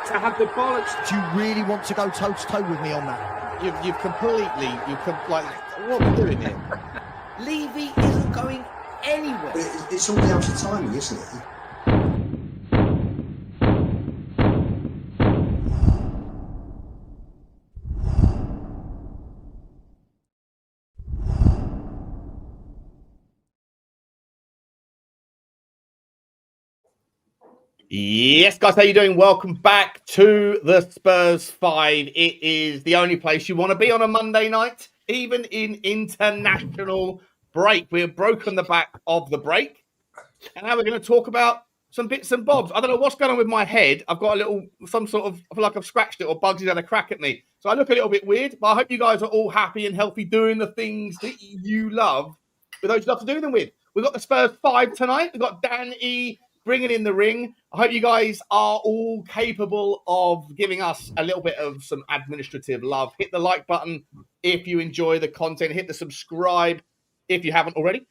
to have the bollocks. Do you really want to go toe-to-toe with me on that? You've like, what are we doing here? Levy isn't going anywhere. It's all down to timing, isn't it? Yes, guys, how you doing? Welcome back to the Spurs Five. It is the only place you want to be on a Monday night, even in international break. We've broken the back of the break, and now we're going to talk about some bits and bobs. I don't know what's going on with my head. I've got I feel like I've scratched it or Bugsy's had a crack at me. So I look a little bit weird, but I hope you guys are all happy and healthy doing the things that you love with those you love to do them with. We've got the Spurs Five tonight. We've got Dan E bringing in the ring. I hope you guys are all capable of giving us a little bit of some administrative love. Hit the like button if you enjoy the content. Hit the subscribe if you haven't already.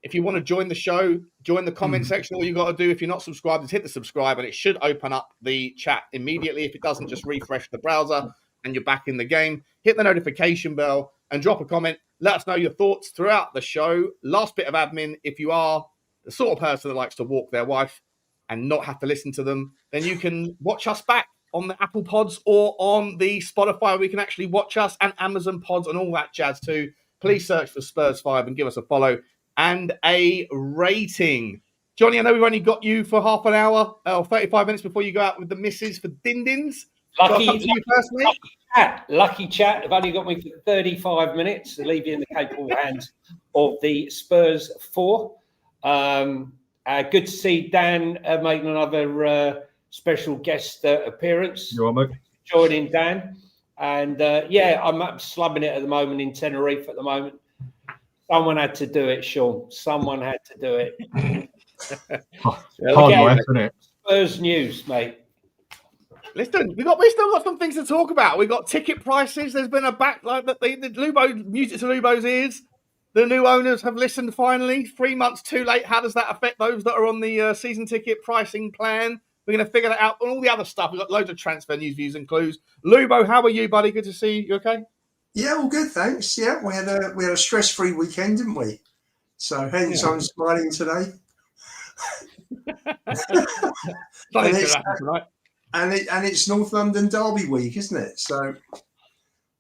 If you want to join the show, join the comment section. All you got to do if you're not subscribed is hit the subscribe and it should open up the chat immediately. If it doesn't, just refresh the browser and you're back in the game. Hit the notification bell and drop a comment. Let us know your thoughts throughout the show. Last bit of admin, if you are the sort of person that likes to walk their wife and not have to listen to them, then you can watch us back on the Apple Pods or on the Spotify where we can actually watch us, and Amazon Pods and all that jazz too. Please search for Spurs 5 and give us a follow and a rating. Johnny, I know we've only got you for half an hour or 35 minutes before you go out with the missus for din-dins. Lucky chat. I've only got me for 35 minutes to leave you in the capable hands of the Spurs 4. Good to see Dan making another special guest appearance. You are, mate. Joining Dan. And I'm slumming it at the moment in Tenerife at the moment. Someone had to do it, Sean. Someone had to do it. Hard life, isn't it? Spurs news, mate. Listen, we still got some things to talk about. We've got ticket prices. There's been a backlash that the Lubo, music to Lubo's ears. The new owners have listened finally. 3 months too late. How does that affect those that are on the season ticket pricing plan? We're going to figure that out. And all the other stuff. We've got loads of transfer news, views, and clues. Lubo, how are you, buddy? Good to see you. You okay? Yeah, all good, thanks. Yeah, we had a stress-free weekend, didn't we? So hence I'm smiling today. And it's North London Derby week, isn't it? So,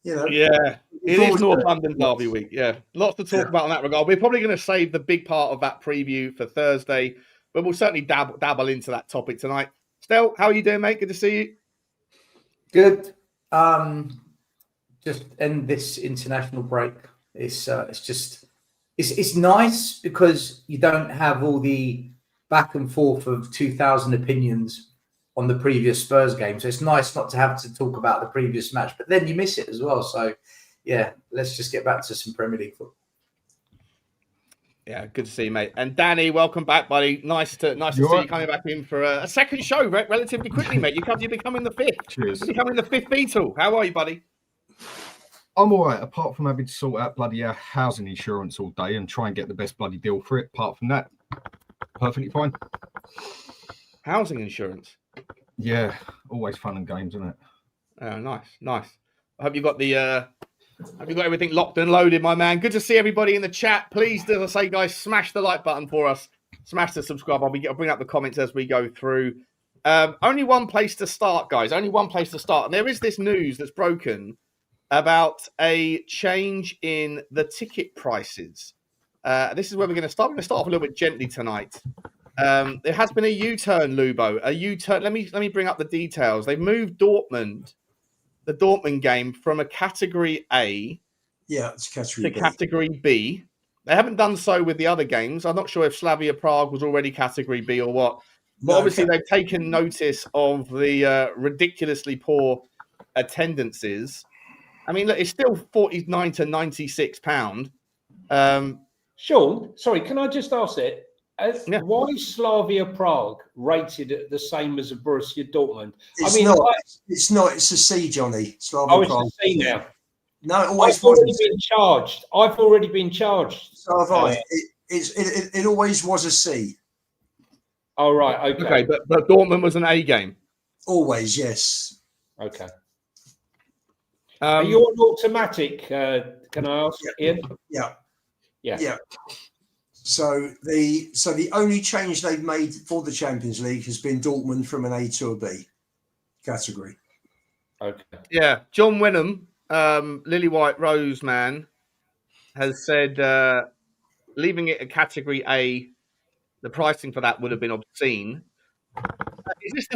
yeah, it is North London Derby week. Yeah, lots to talk about in that regard. We're probably going to save the big part of that preview for Thursday, but we'll certainly dabble into that topic tonight. Stel, how are you doing, mate? Good to see you. Good. Just end this international break. It's nice because you don't have all the back and forth of 2,000 opinions on the previous Spurs game. So it's nice not to have to talk about the previous match, but then you miss it as well. So yeah, let's just get back to some Premier League football. Yeah, good to see you, mate. And Danny, welcome back, buddy. Nice to see you coming back in for a second show relatively quickly, mate. You're becoming the fifth. Cheers. You're becoming the fifth Beatle. How are you, buddy? I'm all right, apart from having to sort out bloody housing insurance all day and try and get the best bloody deal for it. Apart from that, perfectly fine. Housing insurance? Yeah, always fun and games, isn't it? Oh, nice. I hope you got everything locked and loaded, my man. Good to see everybody in the chat. Please, as I say, guys, smash the like button for us. Smash the subscribe. I'll bring up the comments as we go through. Only one place to start, guys. Only one place to start. And there is this news that's broken about a change in the ticket prices. This is where we're going to start. We're going to start off a little bit gently tonight. There has been a U-turn, Lubo. A U-turn. Let me bring up the details. They've moved the Dortmund game from a Category A it's Category to B. Category B. They haven't done so with the other games. I'm not sure if Slavia Prague was already Category B or what. But obviously they've taken notice of the ridiculously poor attendances. I mean, look, it's still 49 to 96 £. Sean, sorry, can I just ask it? Why is Slavia Prague rated at the same as a Borussia Dortmund? It's not. It's a C, Johnny. Slavia Prague. It's a C now. No, it always I've already been charged. So have I. It always was a C. Oh, right. Okay. But Dortmund was an A game. Always, yes. Okay. Are you on automatic? Can I ask, Ian? Yeah. Yeah. Yeah. So the only change they've made for the Champions League has been Dortmund from an A to a B category. Okay. Yeah, John Wenham, Lilywhite Rose man, has said leaving it a category A, the pricing for that would have been obscene. Is this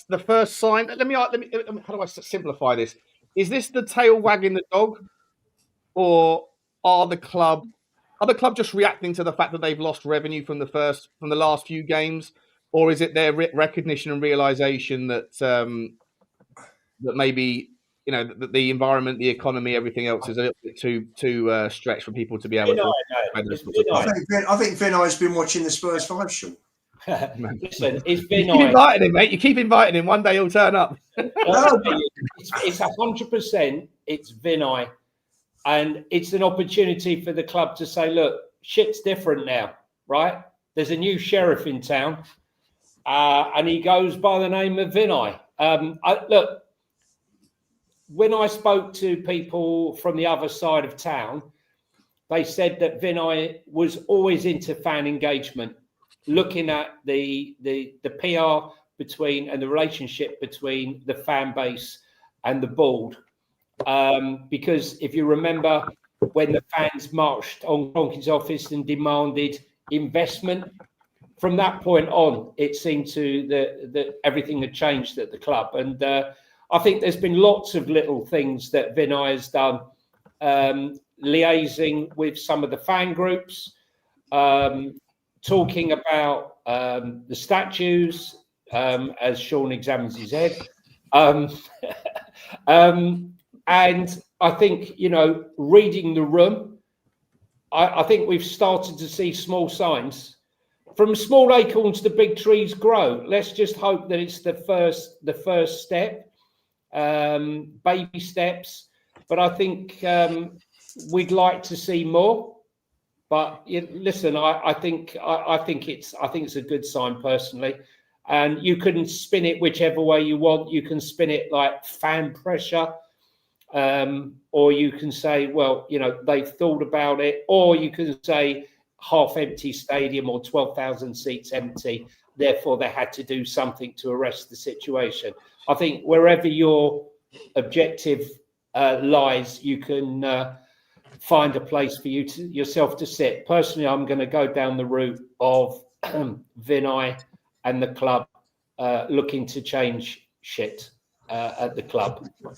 the first sign? Let me. How do I simplify this? Is this the tail wagging the dog, or are the club just reacting to the fact that they've lost revenue from the last few games, or is it their recognition and realization that that maybe the environment, the economy, everything else is a little bit too stretched for people to be able to. I think Vinay's been watching the Spurs Five show. Listen, it's You keep Vinay. inviting him, mate. You keep inviting him. One day he'll turn up. It's 100%. It's Vinay, and it's an opportunity for the club to say, "Look, shit's different now, right? There's a new sheriff in town, and he goes by the name of Vinay." Look, when I spoke to people from the other side of town, they said that Vinay was always into fan engagement, looking at the PR between and the relationship between the fan base and the board. Because if you remember when the fans marched on Kroenke's office and demanded investment, from that point on, it seemed to that everything had changed at the club. And I think there's been lots of little things that Vinay has done, liaising with some of the fan groups, talking about the statues as Sean examines his head. And I think, reading the room, I think we've started to see small signs. From small acorns to big trees grow. Let's just hope that it's the first step, baby steps. But I think we'd like to see more. But listen, I think it's a good sign personally. And you can spin it whichever way you want. You can spin it like fan pressure, or you can say, well, they've thought about it, or you can say half empty stadium or 12,000 seats empty. Therefore, they had to do something to arrest the situation. I think wherever your objective lies, you can find a place for yourself to sit. Personally, I'm going to go down the route of Vinay and the club looking to change shit at the club. Do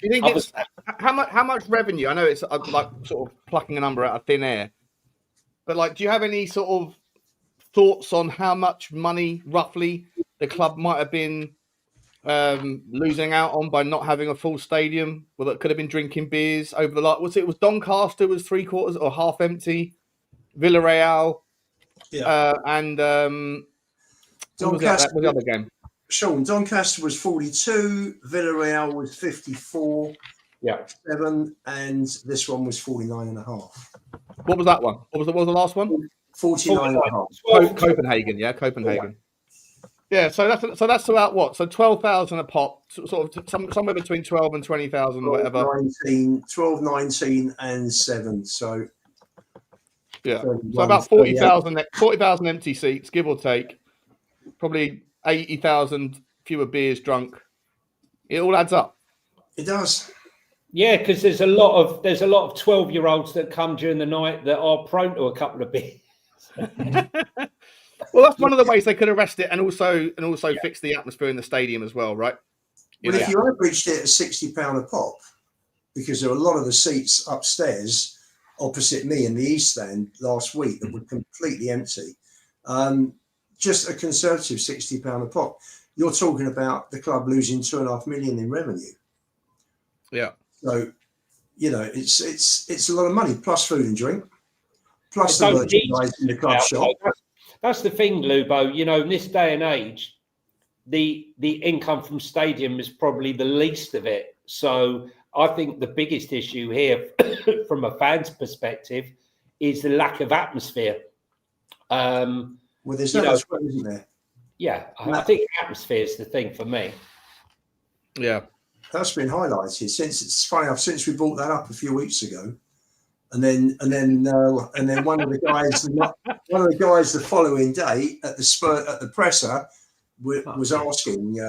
you think it's how much revenue? I know it's like sort of plucking a number out of thin air, but do you have any sort of thoughts on how much money roughly the club might have been losing out on by not having a full stadium? Well, that could have been drinking beers over the lot. Was Doncaster was 3/4 or half empty, Villarreal, and Doncaster what was the other game? Sean, Doncaster was 42, Villarreal was 54, 7, and this one was 49.5. What was that one? What was the last one? 49.5. Copenhagen, Copenhagen. Yeah, so that's about what? So 12,000 a pop, sort of somewhere between 12 and 20,000 or whatever. 12, 19, and 7. So yeah, so about 40,000 empty seats, give or take. Probably 80,000 fewer beers drunk. It all adds up. It does. Yeah, because there's a lot of 12-year-olds that come during the night that are prone to a couple of beers. Well, that's one of the ways they could arrest it and also fix the atmosphere in the stadium as well, right? Well, if you averaged it at £60 a pop, because there were a lot of the seats upstairs opposite me in the East Stand last week that were completely empty, just a conservative £60 a pop, you're talking about the club losing 2.5 million in revenue. Yeah. So, it's a lot of money, plus food and drink, plus the merchandise in the club shop. That's the thing, Lubo. In this day and age, the income from stadium is probably the least of it. So I think the biggest issue here, from a fan's perspective, is the lack of atmosphere. Well, there's no as well, isn't there? Yeah, I think atmosphere is the thing for me. Yeah. That's been highlighted since it's funny enough, since we brought that up a few weeks ago, and then one of the guys the following day at the presser was asking,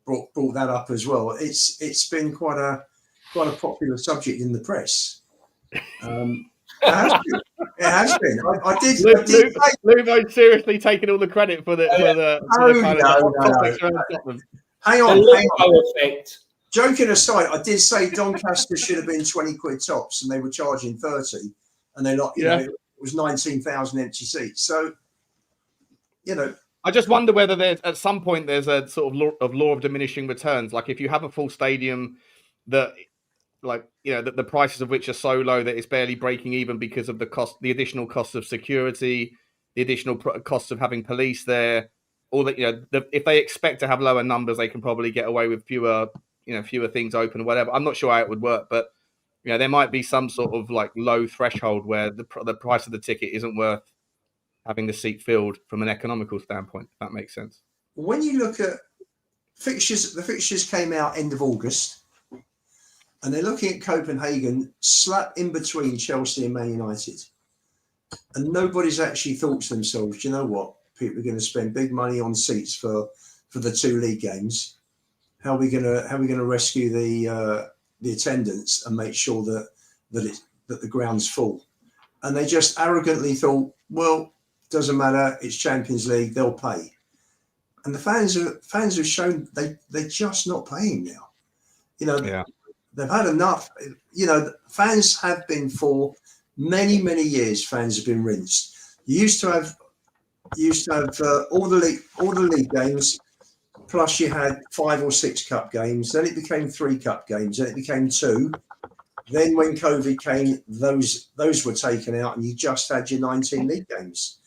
brought that up as well. It's been quite a popular subject in the press. It has been. I did say, Luvo's seriously taking all the credit for the topics around Tottenham. Hang on. Effect. Joking aside, I did say Doncaster should have been 20 quid tops, and they were charging 30, and they're not. You know, it was 19,000 empty seats. So, you know, I just wonder whether there's at some point there's a sort of law of diminishing returns. Like if you have a full stadium that, like, you know, that the prices of which are so low that it's barely breaking even because of the additional costs of security, the additional costs of having police there, all that, you know, if they expect to have lower numbers, they can probably get away with fewer things open or whatever. I'm not sure how it would work, but you know, there might be some sort of like low threshold where the price of the ticket isn't worth having the seat filled from an economical standpoint, if that makes sense. When you look at fixtures, the fixtures came out end of August, and they're looking at Copenhagen slap in between Chelsea and Man United. And nobody's actually thought to themselves, you know what, people are going to spend big money on seats for the two league games. How are we going to rescue the attendance and make sure that the ground's full? And they just arrogantly thought, well, doesn't matter, it's Champions League, they'll pay. And the fans have shown they're just not paying now. You know, they've had enough. You know, fans have been for many years. Fans have been rinsed. You used to have all the league games, plus you had 5 or 6 cup games. Then it became 3 cup games. Then it became 2. Then when COVID came, those were taken out, and you just had your 19 league games.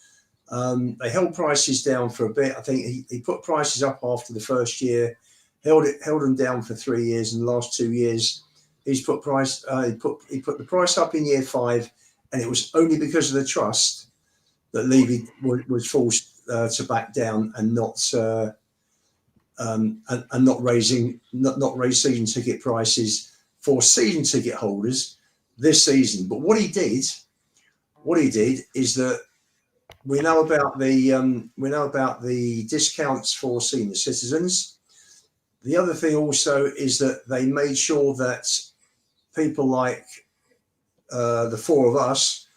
They held prices down for a bit. I think he put prices up after the first year, held them down for 3 years, and the last 2 years he's put he put the price up in year 5, and it was only because of the trust that Levy was forced to back down and not raise season ticket prices for season ticket holders this season. But what he did is that we know about the discounts for senior citizens. The other thing also is that they made sure that people like the 4 of us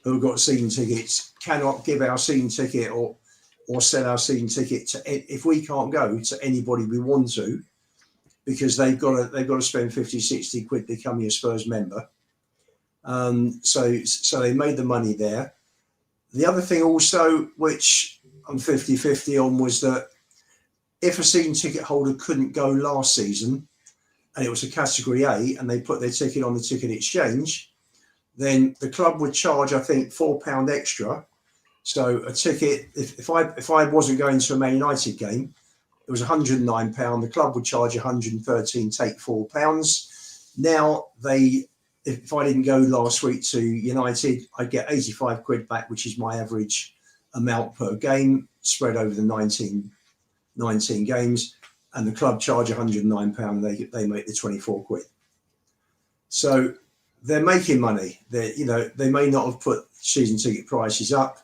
who have got season tickets cannot give our season ticket or sell our season ticket if we can't go to anybody we want to, because they've got to spend 50-60 quid becoming a Spurs member. So they made the money there. The other thing also, which I'm 50-50 on, was that if a season ticket holder couldn't go last season and it was a category A and they put their ticket on the ticket exchange, then the club would charge, I think, £4 extra. So a ticket, if I wasn't going to a Man United game, it was £109. The club would charge 113, take £4. Now if I didn't go last week to United, I'd get 85 quid back, which is my average amount per game, spread over the 19 games, and the club charge £109. They make the 24 quid. So they're making money. They may not have put season ticket prices up,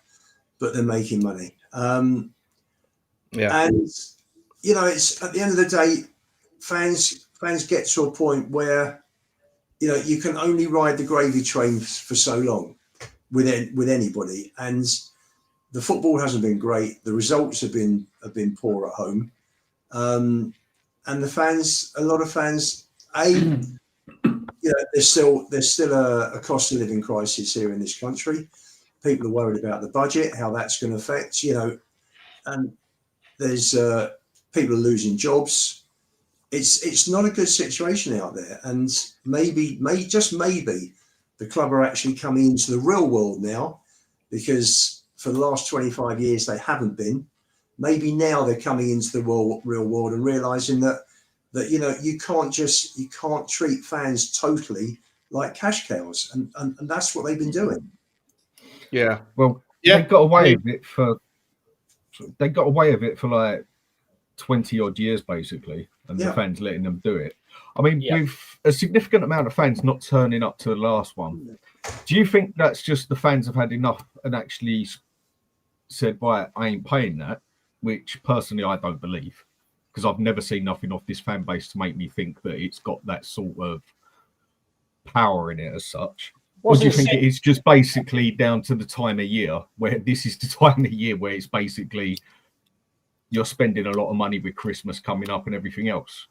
but they're making money. And you know, it's at the end of the day, fans get to a point where, you know, you can only ride the gravy train for so long with anybody, and the football hasn't been great. The results have been poor at home, and a lot of fans, you know, there's still a cost of living crisis here in this country. People are worried about the budget, how that's going to affect, you know, and there's people are losing jobs. It's not a good situation out there, and maybe the club are actually coming into the real world now, because for the last 25 years they haven't been. Maybe now they're coming into the real world and realizing that you know, you can't treat fans totally like cash cows, and that's what they've been doing. Yeah. Well, they got away with it for they got away with it for like 20 odd years, basically, and the fans letting them do it. I mean, with a significant amount of fans not turning up to the last one, do you think that's just the fans have had enough and actually said, right, I ain't paying that? Which personally I don't believe, because I've never seen nothing off this fan base to make me think that it's got that sort of power in it as such. Or do you think it is just basically down to the time of year, where this is the time of year where it's basically you're spending a lot of money with Christmas coming up and everything else?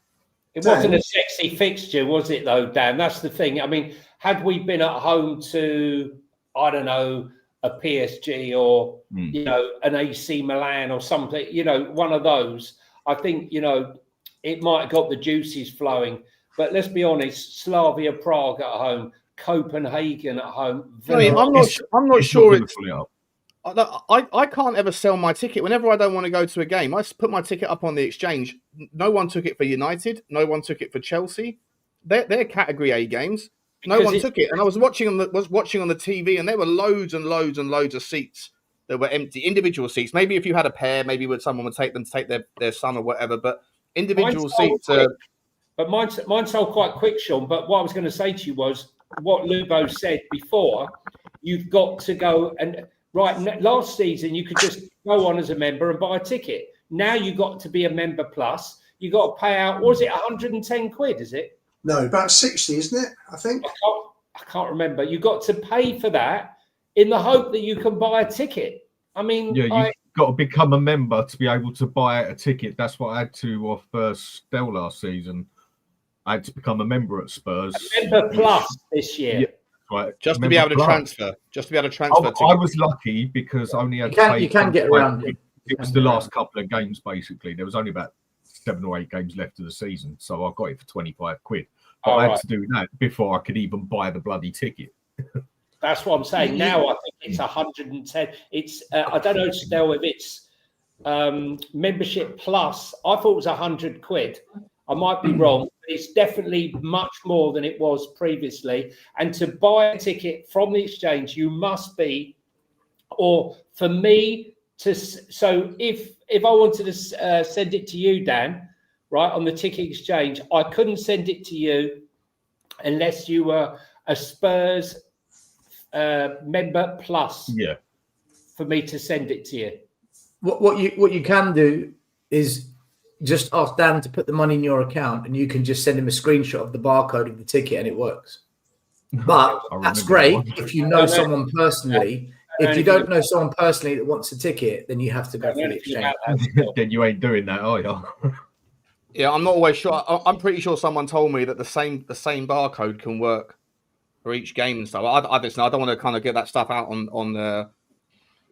It wasn't a sexy fixture, was it, though, Dan? That's the thing. I mean, had we been at home to, I don't know, a PSG or, you know, an AC Milan or something, you know, one of those, I think, you know, it might have got the juices flowing. But let's be honest, Slavia Prague at home, Copenhagen at home. I mean, I'm not sure it's... I can't ever sell my ticket. Whenever I don't want to go to a game, I put my ticket up on the exchange. No one took it for United. No one took it for Chelsea. They're Category A games. No one took it. And I was watching on the TV, and there were loads and loads and loads of seats that were empty, individual seats. Maybe if you had a pair, maybe someone would take them to take their son or whatever. But individual seats. But mine sold quite quick, Sean. But what I was going to say to you was what Lubo said before. You've got to go and. Right, last season you could just go on as a member and buy a ticket. Now you got to be a member plus. You got to pay out. Was it 110 quid? Is it? No, about 60, isn't it? I think. I can't remember. You got to pay for that in the hope that you can buy a ticket. I mean, you've got to become a member to be able to buy a ticket. That's what I had to off Stell last season. I had to become a member at Spurs. A member plus this year. Yeah. Right, just to be able to transfer. I was lucky because I only had to pay. You can get around it. It was the last couple of games, basically. There was only about 7 or 8 games left of the season, so I got it for 25 quid. But I had to do that before I could even buy the bloody ticket. That's what I'm saying. Now I think it's 110. It's I don't know, Stell, if it's membership plus. I thought it was 100 quid. I might be wrong. It's definitely much more than it was previously. And to buy a ticket from the exchange, you must be, or for me to. So if I wanted to send it to you, Dan, right on the ticket exchange, I couldn't send it to you unless you were a Spurs member plus. Yeah. For me to send it to you. What you can do is just ask Dan to put the money in your account, and you can just send him a screenshot of the barcode of the ticket, and it works. But that's great if you know someone personally. If you don't know someone personally that wants a ticket, then you have to go for the exchange. Then you ain't doing that, are you? Yeah, I'm not always sure. I'm pretty sure someone told me that the same barcode can work for each game and stuff. I don't know. I don't want to kind of get that stuff out on the.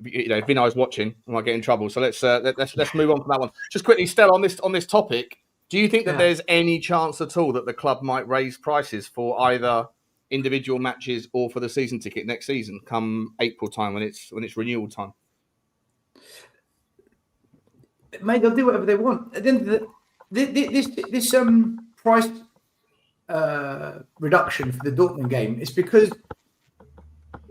You know, if Vino's watching, I might get in trouble. So let's move on from that one. Just quickly, Stella, on this topic, do you think that there's any chance at all that the club might raise prices for either individual matches or for the season ticket next season, come April time when it's renewal time? Mate, they'll do whatever they want. At the end of this price reduction for the Dortmund game is because.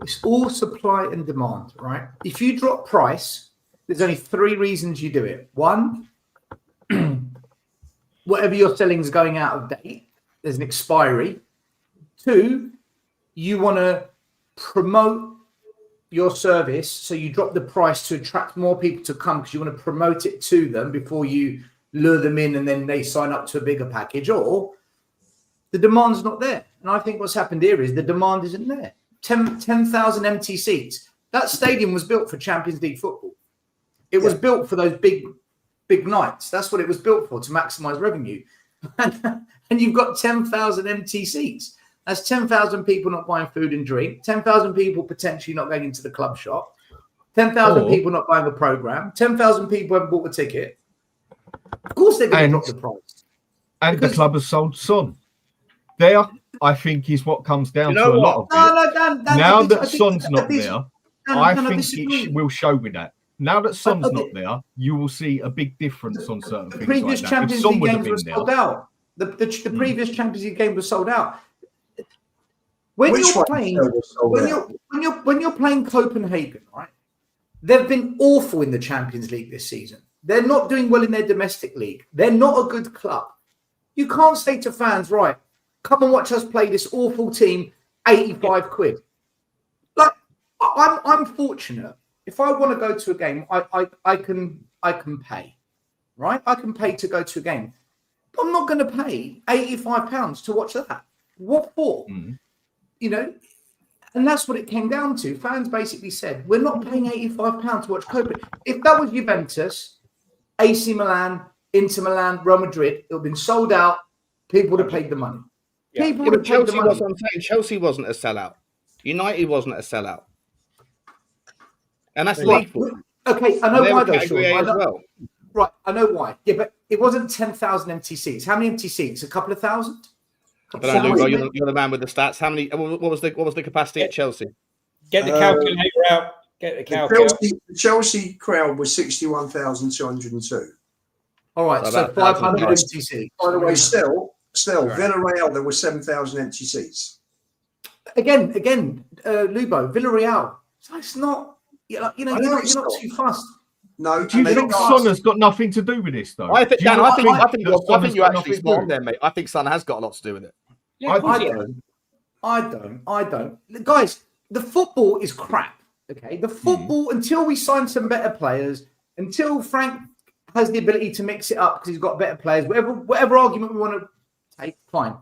It's all supply and demand, right? If you drop price, there's only 3 reasons you do it. 1, whatever you're selling is going out of date. There's an expiry. 2, you want to promote your service, so you drop the price to attract more people to come because you want to promote it to them before you lure them in and then they sign up to a bigger package. Or the demand's not there. And I think what's happened here is the demand isn't there. 10,000 empty seats. That stadium was built for Champions League football. It was built for those big nights. That's what it was built for, to maximize revenue. And you've got 10,000 empty seats. That's 10,000 people not buying food and drink, 10,000 people potentially not going into the club shop, 10,000 people not buying a program, 10,000 people haven't bought a ticket. Of course they're going to drop the price. And the club has sold Son. There, I think, is what comes down to a lot of it. Dan, now that Son's not there, I think it will show with that. Now that Son's not there, you will see a big difference on certain things. Previous like Champions League games were sold out. The previous Champions League game was sold out. When you're playing Copenhagen, right? They've been awful in the Champions League this season. They're not doing well in their domestic league. They're not a good club. You can't say to fans, right, come and watch us play this awful team, 85 quid. Like, I'm fortunate. If I want to go to a game, I can pay, right? I can pay to go to a game. But I'm not going to pay £85 to watch that. What for? You know, and that's what it came down to. Fans basically said, we're not paying £85 to watch Copenhagen. If that was Juventus, AC Milan, Inter Milan, Real Madrid, it would have been sold out. People would have paid the money. Yeah. People Yeah, would but have paid the Chelsea money. wasn't. I'm saying Chelsea wasn't a sellout. United wasn't a sellout, and that's Right. league football. Okay, I know They why were though, category Sean. A I as know, well. right, I know why. Yeah, but it wasn't 10,000 empty seats. How many empty seats? A couple of thousand? I don't know, Lugo, you're the man with the stats. How many? What was the capacity at Chelsea? Get the calculator out. Get the calculator. The Chelsea crowd was 61,202. All right, So so about 500 1,000. empty seats. By the way, still, Right. Villarreal, there were 7,000 empty seats. Again, Lubo, Villarreal. So it's not, you know, I know you're it's not not. too fast. No, Do you they think got- Son has got nothing to do with this, though? I think, Do you Dan, not I think that Son has you're got actually nothing to spot on do? there, mate. I think Son has got a lot to do with it. Yeah, of course he has. I don't. Guys, the football is crap. Okay, the football until we sign some better players, until Frank has the ability to mix it up because he's got better players. Whatever argument we want to take, fine.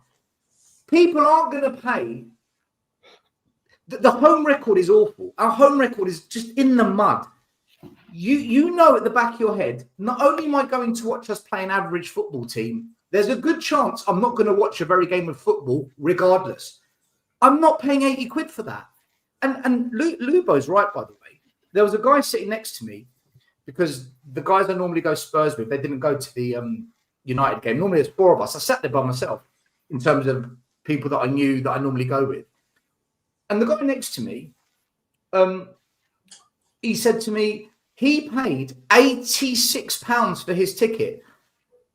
People aren't going to pay. The home record is awful. Our home record is just in the mud. You know at the back of your head, not only am I going to watch us play an average football team, there's a good chance I'm not going to watch a very game of football regardless. I'm not paying 80 quid for that. And Lubo's right, by the way. There was a guy sitting next to me because the guys I normally go Spurs with, they didn't go to the United game. Normally there's four of us. I sat there by myself in terms of people that I knew that I normally go with. And the guy next to me, he said to me, he paid £86 for his ticket.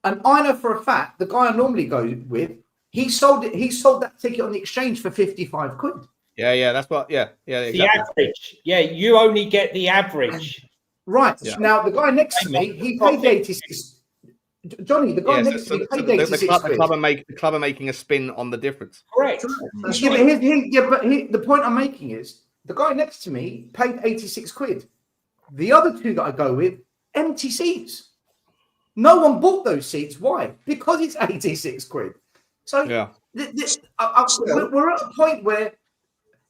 And I know for a fact, the guy I normally go with, he sold that ticket on the exchange for 55 quid. Yeah, that's what. Yeah, exactly. The average. Yeah, you only get the average. Right. Yeah. Now, the guy next to me, he paid the 86. Johnny, the guy Yeah, next to me paid the 86 the quid. club are making a spin on the difference. Correct. That's Yeah, right. but the point I'm making is the guy next to me paid 86 quid. The other two that I go with, empty seats. No one bought those seats. Why? Because it's 86 quid. So Yeah. we're at a point where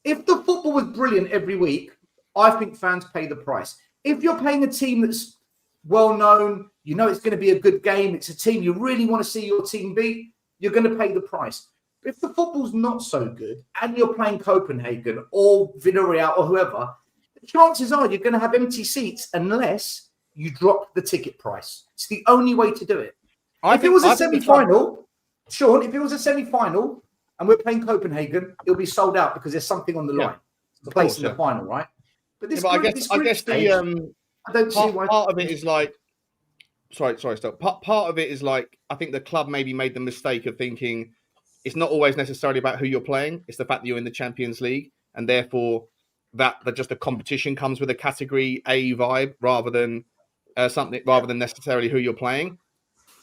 if the football was brilliant every week, I think fans pay the price. If you're paying a team that's well known, you know it's going to be a good game, it's a team you really want to see your team beat, you're going to pay the price. But if the football's not so good and you're playing Copenhagen or Villarreal or whoever, the chances are you're going to have empty seats unless you drop the ticket price. It's the only way to do it. If it was a semi-final, Sean, if it was a semi-final and we're playing Copenhagen, it'll be sold out because there's something on the line. The place in the final, right? But this, I guess the I don't see why. part of it is like, sorry, stop. Part of it is like, I think the club maybe made the mistake of thinking it's not always necessarily about who you're playing. It's the fact that you're in the Champions League, and therefore that just a competition comes with a category A vibe rather than necessarily who you're playing.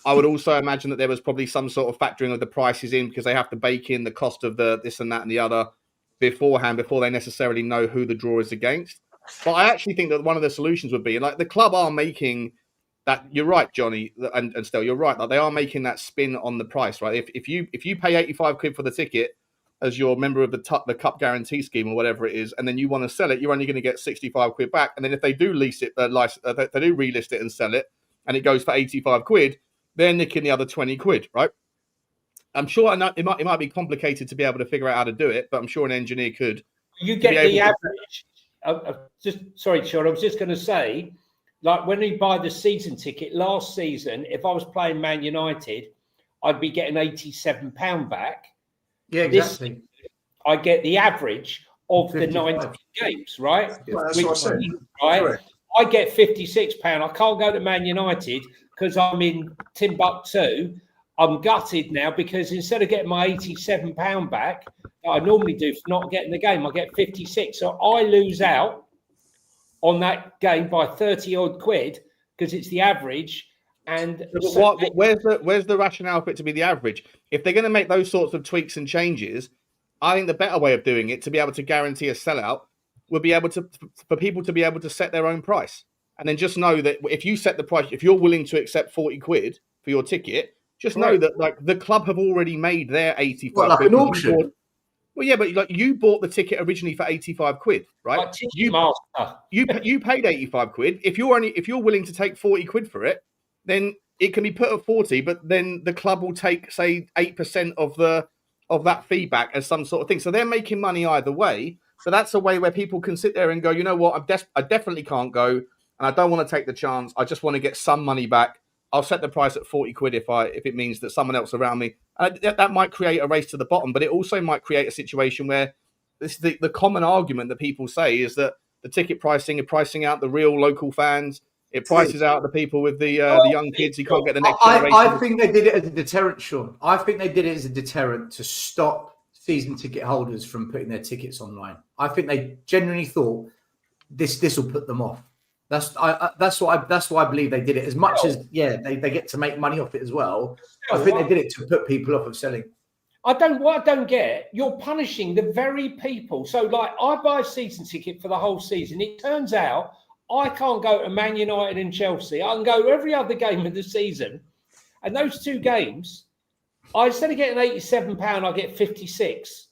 I would also imagine that there was probably some sort of factoring of the prices in because they have to bake in the cost of the this and that and the other beforehand before they necessarily know who the draw is against. But I actually think that one of the solutions would be like the club are making that. You're right, Johnny, and Stell, you're right. Like they are making that spin on the price, right? If you pay 85 quid for the ticket as your member of the cup guarantee scheme or whatever it is, and then you want to sell it, you're only going to get 65 quid back. And then if they do lease it, they do relist it and sell it, and it goes for 85 quid, they're nicking the other 20 quid, right? I'm sure it might be complicated to be able to figure out how to do it, but I'm sure an engineer could. You get the average. Sorry, Sean, I was just going to say, like when you buy the season ticket last season, if I was playing Man United, I'd be getting £87 back. Yeah, exactly. This, I get the average of 55. the 90 games, right? Well, that's what I said. Right? Correct. I get £56. I can't go to Man United because I'm in Timbuktu. I'm gutted now because instead of getting my £87 back that I normally do for not getting the game, I get 56. So I lose out on that game by 30 odd quid because it's the average. And where's the rationale for it to be the average? If they're going to make those sorts of tweaks and changes, I think the better way of doing it, to be able to guarantee a sellout, would be able to, for people to be able to set their own price. And then just know that if you set the price, if you're willing to accept 40 quid for your ticket, just know that like the club have already made their 85 like quid. an auction? Well, yeah, but like you bought the ticket originally for 85 quid, right? Like You paid 85 quid. If you're willing to take 40 quid for it, then it can be put at 40, but then the club will take, say, 8% of that feedback as some sort of thing. So they're making money either way. So that's a way where people can sit there and go, you know what, I definitely can't go, and I don't want to take the chance. I just want to get some money back. I'll set the price at 40 quid if it means that someone else around me. That might create a race to the bottom, but it also might create a situation where this is the common argument that people say is that the ticket pricing are pricing out the real local fans. It prices out the people with the young kids. You can't get the next generation. I think they did it as a deterrent, Sean. I think they did it as a deterrent to stop season ticket holders from putting their tickets online. I think they genuinely thought this will put them off. That's why I believe they did it. As much as they get to make money off it as well. I think they did it to put people off of selling. What I don't get, you're punishing the very people. So like I buy a season ticket for the whole season. It turns out I can't go to Man United and Chelsea. I can go to every other game of the season. And those two games, instead of getting £87, I get 56.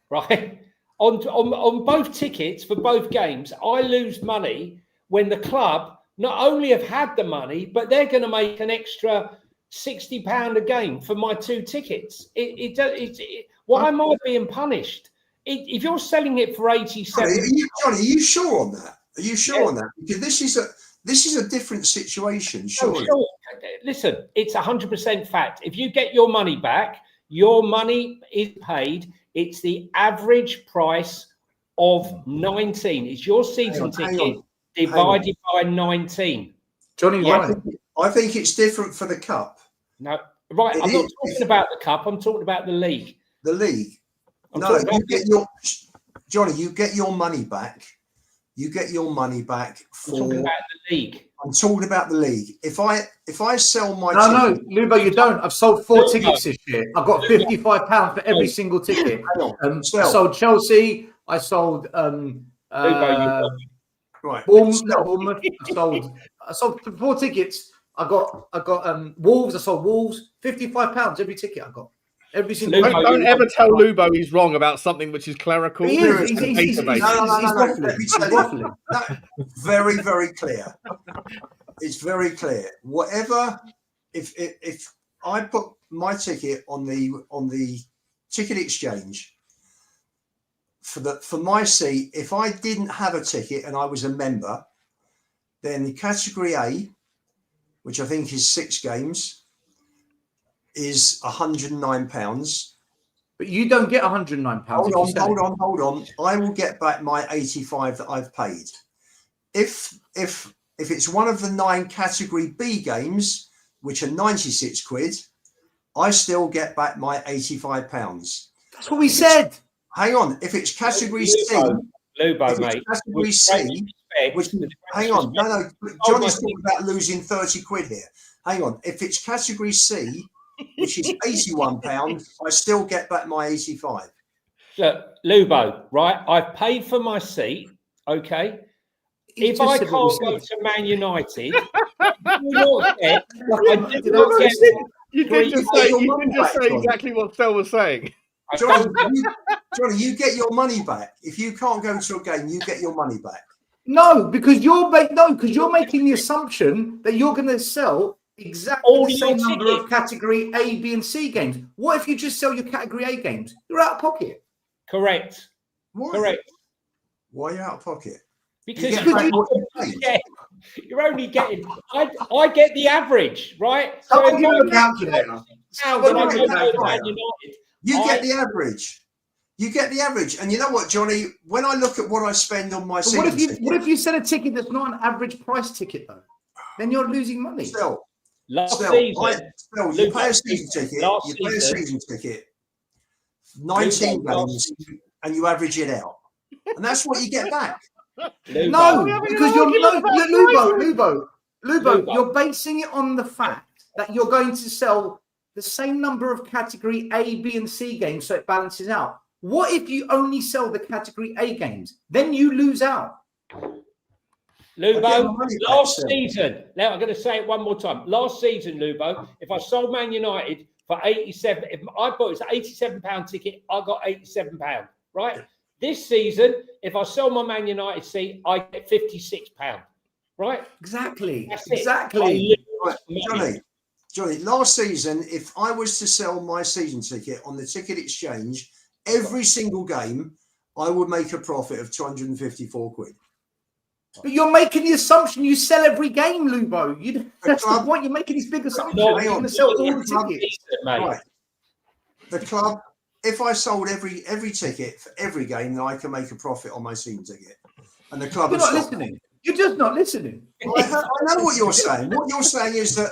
Right? On both tickets for both games, I lose money when the club not only have had the money, but they're going to make an extra £60 a game for my two tickets. Why am I being punished? If you're selling it for 87, Johnny, are you sure on that? Are you sure on that? Because this is a different situation. Surely. Sure. Listen, it's 100% fact. If you get your money back, your money is paid. It's the average price of 19. It's your season ticket divided by 19. Johnny, I think it's different for the cup. No, right. I'm not talking about the cup. I'm talking about the league. The league. Johnny, you get your money back. You get your money back for. I'm talking about the league. I'm talking about the league. If I sell my no, Lubo, you don't. I've sold 4 tickets this year. I've got £55 for every single ticket. I sold Chelsea. I sold Bournemouth. I sold 4 tickets. I got Wolves. I sold Wolves. £55 every ticket I got. Every single. Don't ever tell Lubo he's wrong about something which is clerical. He's very, very clear. It's very clear. Whatever, if I put my ticket on the ticket exchange for my seat, if I didn't have a ticket and I was a member, then the category A, which I think is 6 games, is £109. But you don't get £109. Hold on. I will get back my 85 that I've paid. If it's one of the 9 category B games, which are 96 quid, I still get back my £85. That's what we said. Hang on. If it's category C, Lubo, mate. Category C, hang on. No. Johnny's talking about losing 30 quid here. Hang on. If it's category C, which is £81, I still get back my 85. Look, Lubo, right? I've paid for my seat, okay? If I can't go to Man United, you can just say exactly what Phil was saying. Johnny, you get your money back. If you can't go to a game, you get your money back. No, because you're making the assumption that you're going to sell exactly the same number of category A, B, and C games. What if you just sell your category A games? You're out of pocket. Correct. Why? Correct. Why are you out of pocket? Because you're only getting. I get the average, right? So if you calculator. You get the average. You get the average. And you know what, Johnny? When I look at what I spend on my season ticket, what if you sell a ticket that's not an average price ticket though? Then you're losing money. Still, you pay a season ticket, 19 games, and you average it out. And that's what you get back. No, because Lubo, you're basing it on the fact that you're going to sell the same number of category A, B, and C games, so it balances out. What if you only sell the category A games? Then you lose out. Lubo, last season, now I'm going to say it one more time. Last season, Lubo, if I sold Man United for 87, if I bought it was an £87 ticket, I got £87, right? This season, if I sell my Man United seat, I get £56, right? Exactly. That's exactly. Right. Johnny, last season, if I was to sell my season ticket on the ticket exchange, every single game, I would make a profit of 254 quid. But you're making the assumption you sell every game, Lubo. That's the point. You're making this big assumption. You're going to sell all the tickets. Right. The club, if I sold every ticket for every game, then I can make a profit on my season ticket. And the club. You're not listening. You're just not listening. I know what you're saying. What you're saying is that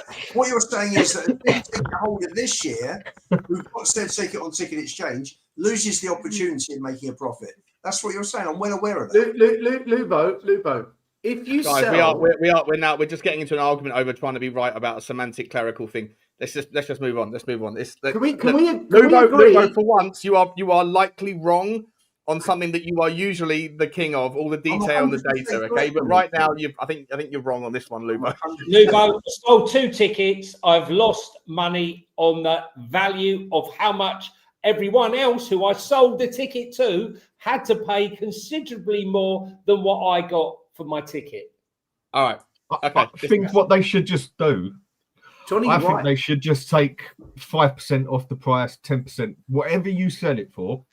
a big ticket holder this year who puts their ticket on ticket exchange loses the opportunity of making a profit. That's what you're saying. I'm well aware of that. Lubo, if you Guys, sell, we're just getting into an argument over trying to be right about a semantic clerical thing. Let's just move on. Let's move on. Can we agree? Lubo, for once, you are likely wrong on something that you are usually the king of, all the detail and the data, okay? But right now, I think you're wrong on this one, Lubo. Lubo, I sold 2 tickets. I've lost money on the value of how much everyone else who I sold the ticket to had to pay considerably more than what I got for my ticket. All right. Okay. I think what they should just do, I think they should just take 5% off the price, 10%, whatever you sell it for.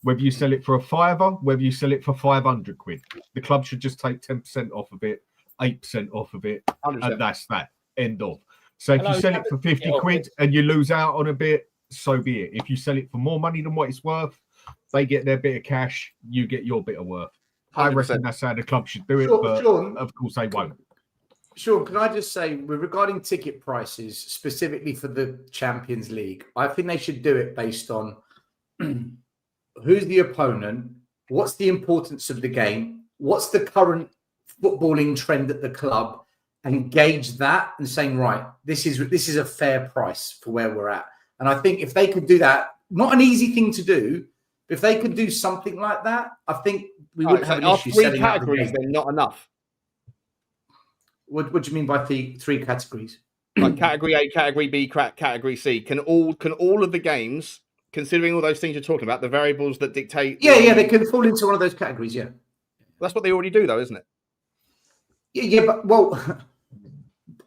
Whether you sell it for a £5, whether you sell it for 500 quid, the club should just take 10% off of it, 8% off of it, 100%. And that's that. End of. So if you sell it for 50 quid and you lose out on a bit, so be it. If you sell it for more money than what it's worth, they get their bit of cash, you get your bit of worth. 100%. I reckon that's how the club should do it, but Sean, of course they won't. Sean, can I just say, regarding ticket prices, specifically for the Champions League, I think they should do it based on who's the opponent, what's the importance of the game, what's the current footballing trend at the club, and gauge that and saying, right, this is a fair price for where we're at. And I think if they could do that, not an easy thing to do, but if they could do something like that, I think we wouldn't have an issue selling out the game. They're not enough. What do you mean by 3 categories? Like category A, category B, category C. Can all of the games, considering all those things you're talking about, the variables that dictate? Yeah, they can fall into one of those categories. Yeah, that's what they already do, though, isn't it? Yeah, but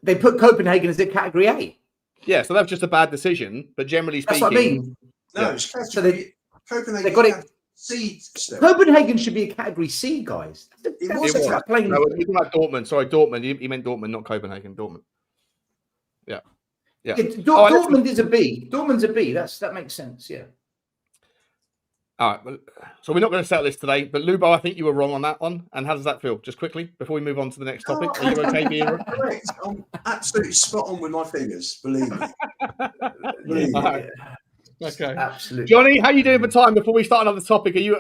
they put Copenhagen as a category A. Yeah, so that's just a bad decision. But generally speaking, that's what I mean. No, it's category. Copenhagen. They got it. C. Copenhagen should be a category C, guys. It was playing. No, you're talking about Dortmund. Sorry, Dortmund. You meant Dortmund, not Copenhagen. Dortmund. Yeah. Dortmund is a B. Dortmund's a B. That makes sense. Yeah. All right. So we're not going to settle this today, but Lubo, I think you were wrong on that one. And how does that feel? Just quickly before we move on to the next topic. Are you okay, Vieira? Correct. I'm absolutely spot on with my fingers. Believe me. Right. Okay. Absolutely. Johnny, how you doing for time before we start another topic? You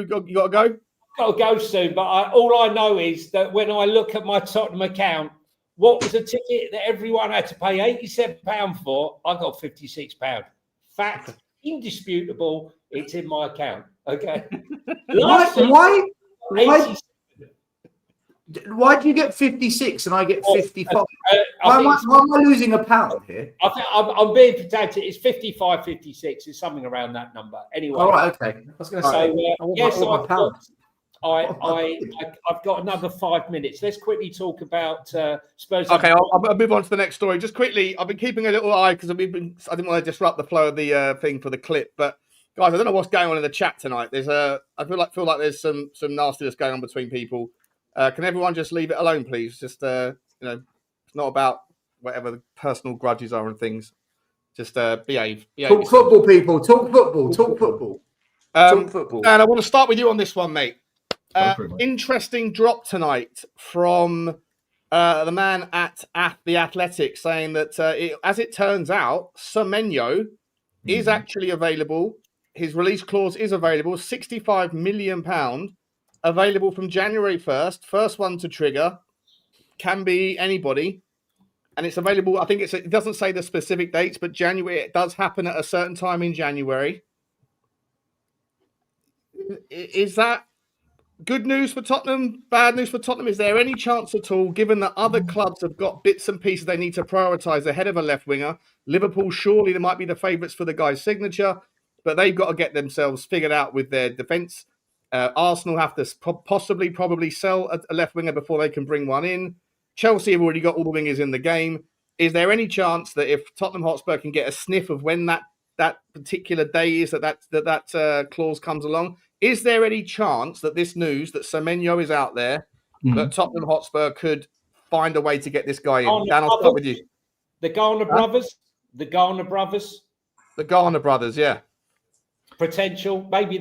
got to go? I'll go soon, but all I know is that when I look at my Tottenham account, what was a ticket that everyone had to pay £87 for? I got £56. Fact, indisputable. It's in my account. Okay. Why do you get 56 and I get 55? Why am I losing £1 here? I think I'm being pedantic. It's 55, 56. It's something around that number. Anyway. All right. Okay. I was going to say. Yes, I've got another 5 minutes. Let's quickly talk about Spurs. Okay, I'll move on to the next story. Just quickly, I've been keeping a little eye because I didn't want to disrupt the flow of the thing for the clip. But guys, I don't know what's going on in the chat tonight. I feel like there's some nastiness going on between people. Can everyone just leave it alone, please? Just it's not about whatever the personal grudges are and things. Just behave. Talk football, people. Talk football. Talk football. Talk football. And I want to start with you on this one, mate. Interesting drop tonight from the man at the Athletic saying that as it turns out, Semenyo is actually available. His release clause is available, £65 million. available from January 1st. First one to trigger can be anybody. And it's available, I think it doesn't say the specific dates, but January, it does happen at a certain time in January. Is that good news for Tottenham? Bad news for Tottenham? Is there any chance at all, given that other clubs have got bits and pieces they need to prioritise ahead of a left winger? Liverpool, surely they might be the favourites for the guy's signature, but they've got to get themselves figured out with their defence. Arsenal have to probably sell a left winger before they can bring one in. Chelsea have already got all the wingers in the game. Is there any chance that if Tottenham Hotspur can get a sniff of when that particular day is that clause comes along, is there any chance that this news that Semenyo is out there, that Tottenham Hotspur could find a way to get this guy in? Dan, I'll start with you. The Garner brothers. The Garner brothers, yeah. Potential. Maybe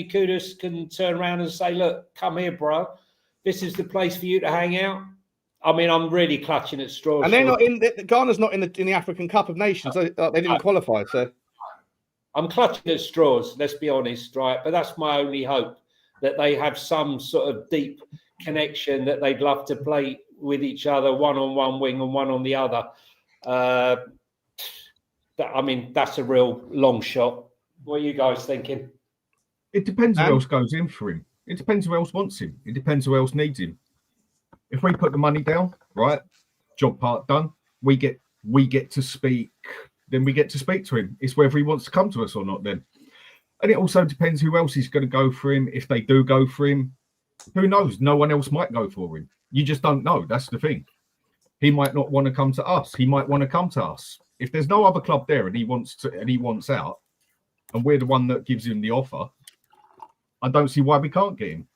Kudus can turn around and say, "Look, come here, bro. This is the place for you to hang out." I mean, I'm really clutching at straws. And they're not in. Ghana's not in the African Cup of Nations. They didn't qualify. So I'm clutching at straws. Let's be honest, right? But that's my only hope, that they have some sort of deep connection, that they'd love to play with each other, one on one wing and one on the other. I mean, that's a real long shot. What are you guys thinking? It depends who else goes in for him. It depends who else wants him. It depends who else needs him. If we put the money down, right, job part done, we get to speak, then we get to speak to him. It's whether he wants to come to us or not then. And it also depends who else is going to go for him. If they do go for him, who knows? No one else might go for him. You just don't know. That's the thing. He might not want to come to us. He might want to come to us. If there's no other club there and he wants out, and we're the one that gives him the offer, I don't see why we can't get him.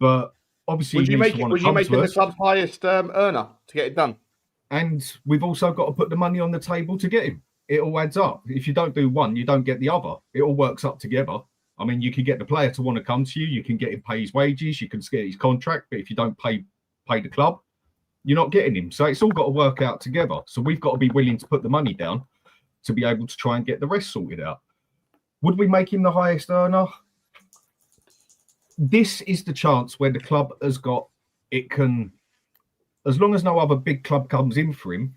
But obviously, would you make him the club's highest earner to get it done? And we've also got to put the money on the table to get him. It all adds up. If you don't do one, you don't get the other. It all works up together. I mean, you can get the player to want to come to you. You can get him pay his wages. You can get his contract. But if you don't pay the club, you're not getting him. So it's all got to work out together. So we've got to be willing to put the money down to be able to try and get the rest sorted out. Would we make him the highest earner? This is the chance where the club has got, it can, as long as no other big club comes in for him,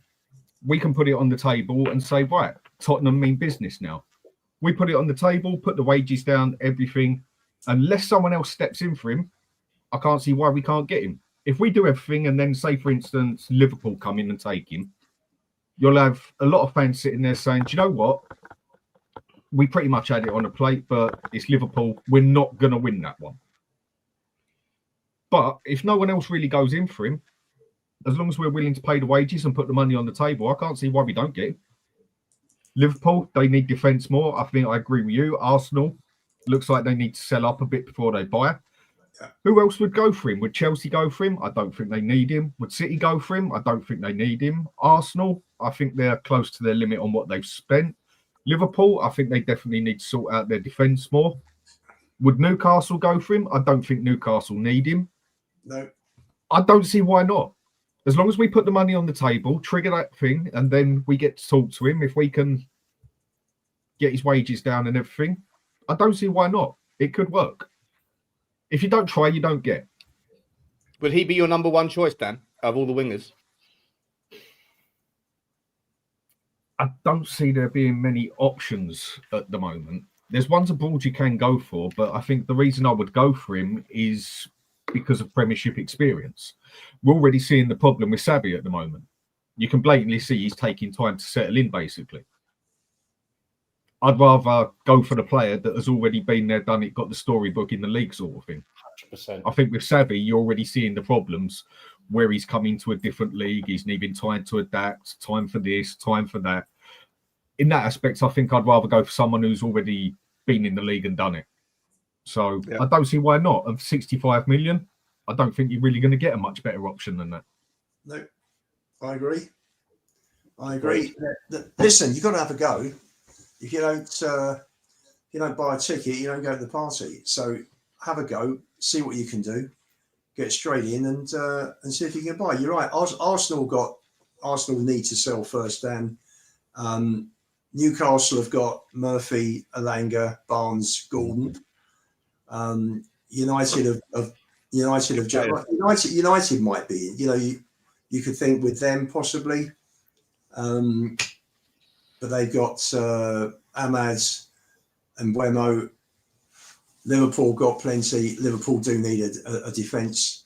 we can put it on the table and say, right, Tottenham mean business now. We put it on the table, put the wages down, everything. Unless someone else steps in for him, I can't see why we can't get him. If we do everything and then say, for instance, Liverpool come in and take him, you'll have a lot of fans sitting there saying, do you know what? We pretty much had it on a plate, but it's Liverpool. We're not going to win that one. But if no one else really goes in for him, as long as we're willing to pay the wages and put the money on the table, I can't see why we don't get him. Liverpool, they need defence more. I think I agree with you. Arsenal, looks like they need to sell up a bit before they buy. Yeah. Who else would go for him? Would Chelsea go for him? I don't think they need him. Would City go for him? I don't think they need him. Arsenal, I think they're close to their limit on what they've spent. Liverpool, I think they definitely need to sort out their defence more. Would Newcastle go for him? I don't think Newcastle need him. No. I don't see why not. As long as we put the money on the table, trigger that thing, and then we get to talk to him, if we can get his wages down and everything, I don't see why not. It could work. If you don't try, you don't get. Would he be your number one choice, Dan, of all the wingers? I don't see there being many options at the moment. There's ones abroad you can go for, but I think the reason I would go for him is because of Premiership experience. We're already seeing the problem with Savi at the moment. You can blatantly see he's taking time to settle in, basically. I'd rather go for the player that has already been there, done it, got the storybook in the league sort of thing. 100%. I think with Savi, you're already seeing the problems where he's coming to a different league. He's needing time to adapt, time for this, time for that. In that aspect, I think I'd rather go for someone who's already been in the league and done it. So yeah. I don't see why not. Of 65 million, I don't think you're really going to get a much better option than that. No, I agree. Listen, you've got to have a go. If you don't buy a ticket, you don't go to the party. So have a go, see what you can do, get straight in, and see if you can buy. You're right. Arsenal need to sell first, Dan. Newcastle have got Murphy, Alanga, Barnes, Gordon. United might be. You could think with them possibly, but they've got Ahmad and Wemo. Liverpool got plenty. Liverpool do need a defence.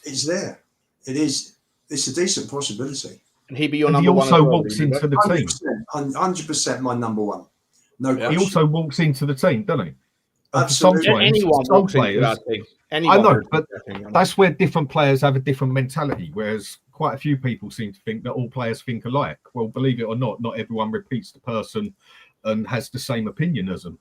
It's there. It is. It's a decent possibility. And he'd be your and number he one. also Well, walks into the team. 100% my number one. No question. He also walks into the team, doesn't he? Absolutely. Anyone some walks players, into that team. I know, but that's where different players have a different mentality, whereas quite a few people seem to think that all players think alike. Well, believe it or not everyone repeats the person and has the same opinion as them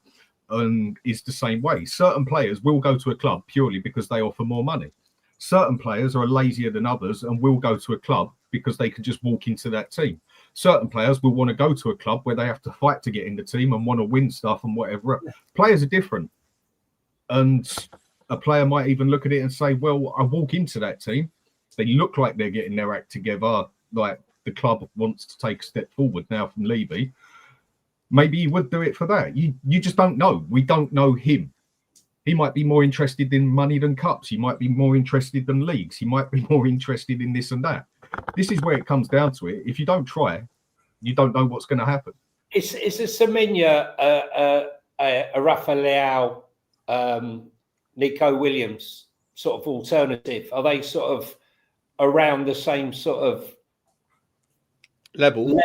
and is the same way. Certain players will go to a club purely because they offer more money. Certain players are lazier than others and will go to a club because they can just walk into that team. Certain players will want to go to a club where they have to fight to get in the team and want to win stuff and whatever. Players are different. And a player might even look at it and say, well, I walk into that team. They look like they're getting their act together. Like the club wants to take a step forward now from Levy. Maybe he would do it for that. You just don't know. We don't know him. He might be more interested in money than cups. He might be more interested than leagues. He might be more interested in this and that. This is where it comes down to it. If you don't try, you don't know what's going to happen. It's a Semenyo, a Rafael, Nico Williams sort of alternative. Are they sort of around the same sort of level?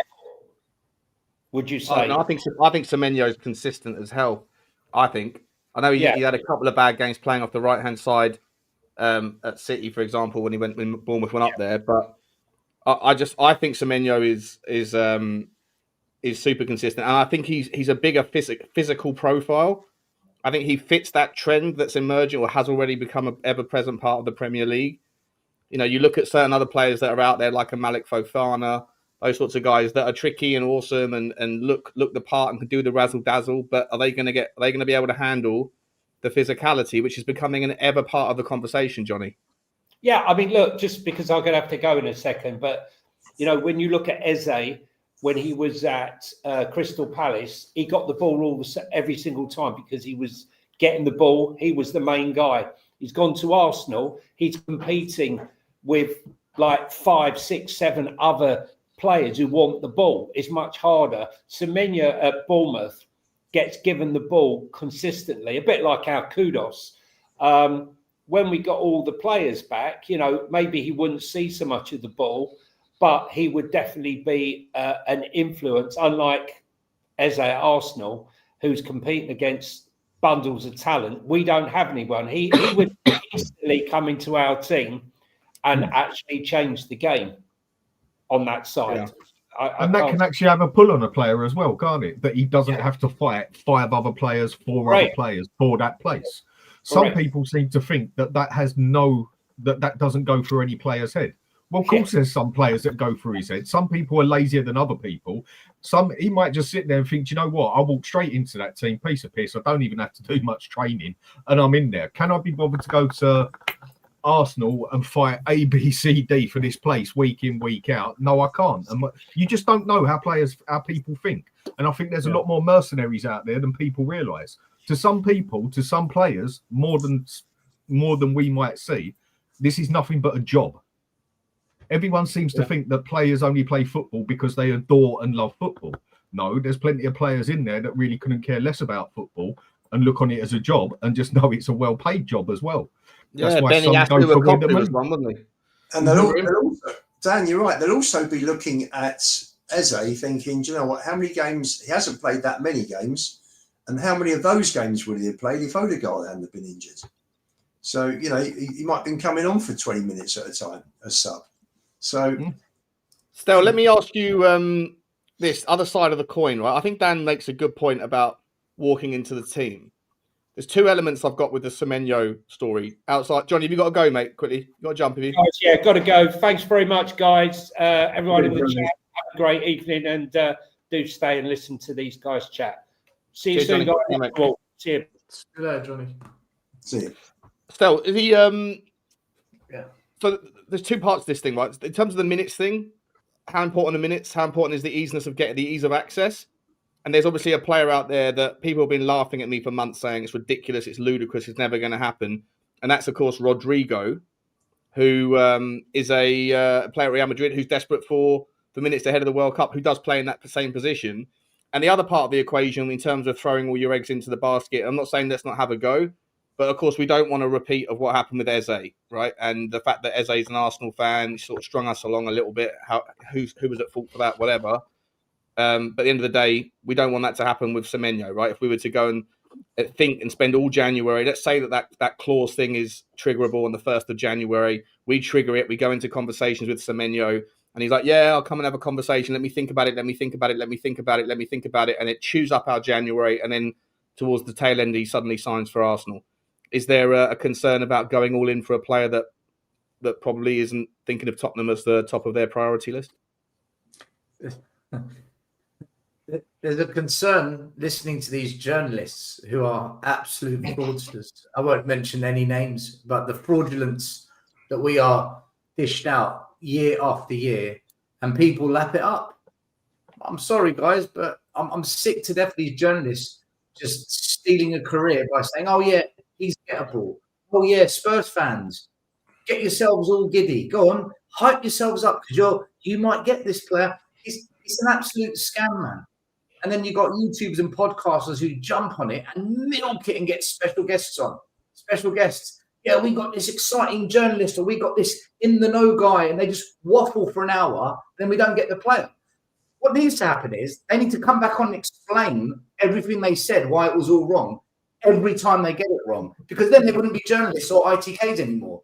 Would you say? I think Semenyo is consistent as hell. I know he had a couple of bad games playing off the right hand side at City, for example, when Bournemouth went up there. But I think Semenyo is super consistent, and I think he's a bigger physical profile. I think he fits that trend that's emerging or has already become an ever-present part of the Premier League. You look at certain other players that are out there, like a Malik Fofana, those sorts of guys that are tricky and awesome and look the part and can do the razzle dazzle. But are they going to be able to handle the physicality, which is becoming an ever part of the conversation, Johnny? Yeah, I mean, look, just because I'm going to have to go in a second, but when you look at Eze, when he was at Crystal Palace, he got the ball every single time because he was getting the ball. He was the main guy. He's gone to Arsenal. He's competing with like 5, 6, 7 other players who want the ball. It's much harder. Semenyo at Bournemouth gets given the ball consistently, a bit like our Kudos. When we got all the players back, maybe he wouldn't see so much of the ball, but he would definitely be an influence, unlike Eze at Arsenal, who's competing against bundles of talent. We don't have anyone. He would instantly come into our team and actually change the game on that side. Yeah. And that can actually have a pull on a player as well, can't it? That he doesn't have to fight 5 other players, 4 other players for that place. Some people seem to think that has that doesn't go through any player's head. Well, of course, there's some players that go through his head. Some people are lazier than other people. He might just sit there and think, you know what? I'll walk straight into that team, piece of piss. I don't even have to do much training, and I'm in there. Can I be bothered to go to Arsenal and fight A, B, C, D for this place week in, week out? No, I can't. And you just don't know how people think. And I think there's a lot more mercenaries out there than people realise. To some people, to some players, more than we might see, this is nothing but a job. Everyone seems to think that players only play football because they adore and love football. No, there's plenty of players in there that really couldn't care less about football and look on it as a job and just know it's a well-paid job as well. That's why Benny some go for Wyndham one, wasn't he? And they'll also, Dan, you're right. They'll also be looking at Eze thinking, do you know what? How many games? He hasn't played that many games. And how many of those games would he have played if Odegaard hadn't been injured? So, he might have been coming on for 20 minutes at a time as sub. So, Stel, let me ask you this other side of the coin, right? I think Dan makes a good point about walking into the team. There's 2 elements I've got with the Semenyo story. Outside, Johnny, have you got to go, mate? Quickly, you got to jump, have you? Guys, yeah, got to go. Thanks very much, guys. Everyone in the chat, have a great evening, and do stay and listen to these guys chat. See you soon, Johnny. guys. See you. Good day, Johnny. see you. Stel, so there's 2 parts to this thing, right? In terms of the minutes thing, how important are minutes? How important is the ease of access? And there's obviously a player out there that people have been laughing at me for months saying it's ridiculous, it's ludicrous, it's never going to happen. And that's, of course, Rodrigo, who is a player at Real Madrid who's desperate for the minutes ahead of the World Cup, who does play in that same position. And the other part of the equation, in terms of throwing all your eggs into the basket, I'm not saying let's not have a go, but of course we don't want a repeat of what happened with Eze, right? And the fact that Eze is an Arsenal fan sort of strung us along a little bit. Who was at fault for that? Whatever. But at the end of the day, we don't want that to happen with Semenyo, right? If we were to go and think and spend all January, let's say that clause thing is triggerable on the 1st of January. We trigger it. We go into conversations with Semenyo. And he's like, yeah, I'll come and have a conversation. Let me think about it. Let me think about it. Let me think about it. Let me think about it. And it chews up our January. And then towards the tail end, he suddenly signs for Arsenal. Is there a concern about going all in for a player that probably isn't thinking of Tottenham as the top of their priority list? There's a concern listening to these journalists who are absolute fraudsters. I won't mention any names, but the fraudulence that we are dished out year after year, and people lap it up. I'm sorry, guys, but I'm sick to death of these journalists just stealing a career by saying, oh, yeah, he's gettable. Oh, yeah, Spurs fans, get yourselves all giddy. Go on, hype yourselves up because you might get this player. It's an absolute scam, man. And then you've got YouTubers and podcasters who jump on it and milk it and get special guests on. Special guests. Yeah, we got this exciting journalist, or we got this in-the-know guy, and they just waffle for an hour, then we don't get the player. What needs to happen is they need to come back on and explain everything they said, why it was all wrong, every time they get it wrong, because then they wouldn't be journalists or ITKs anymore.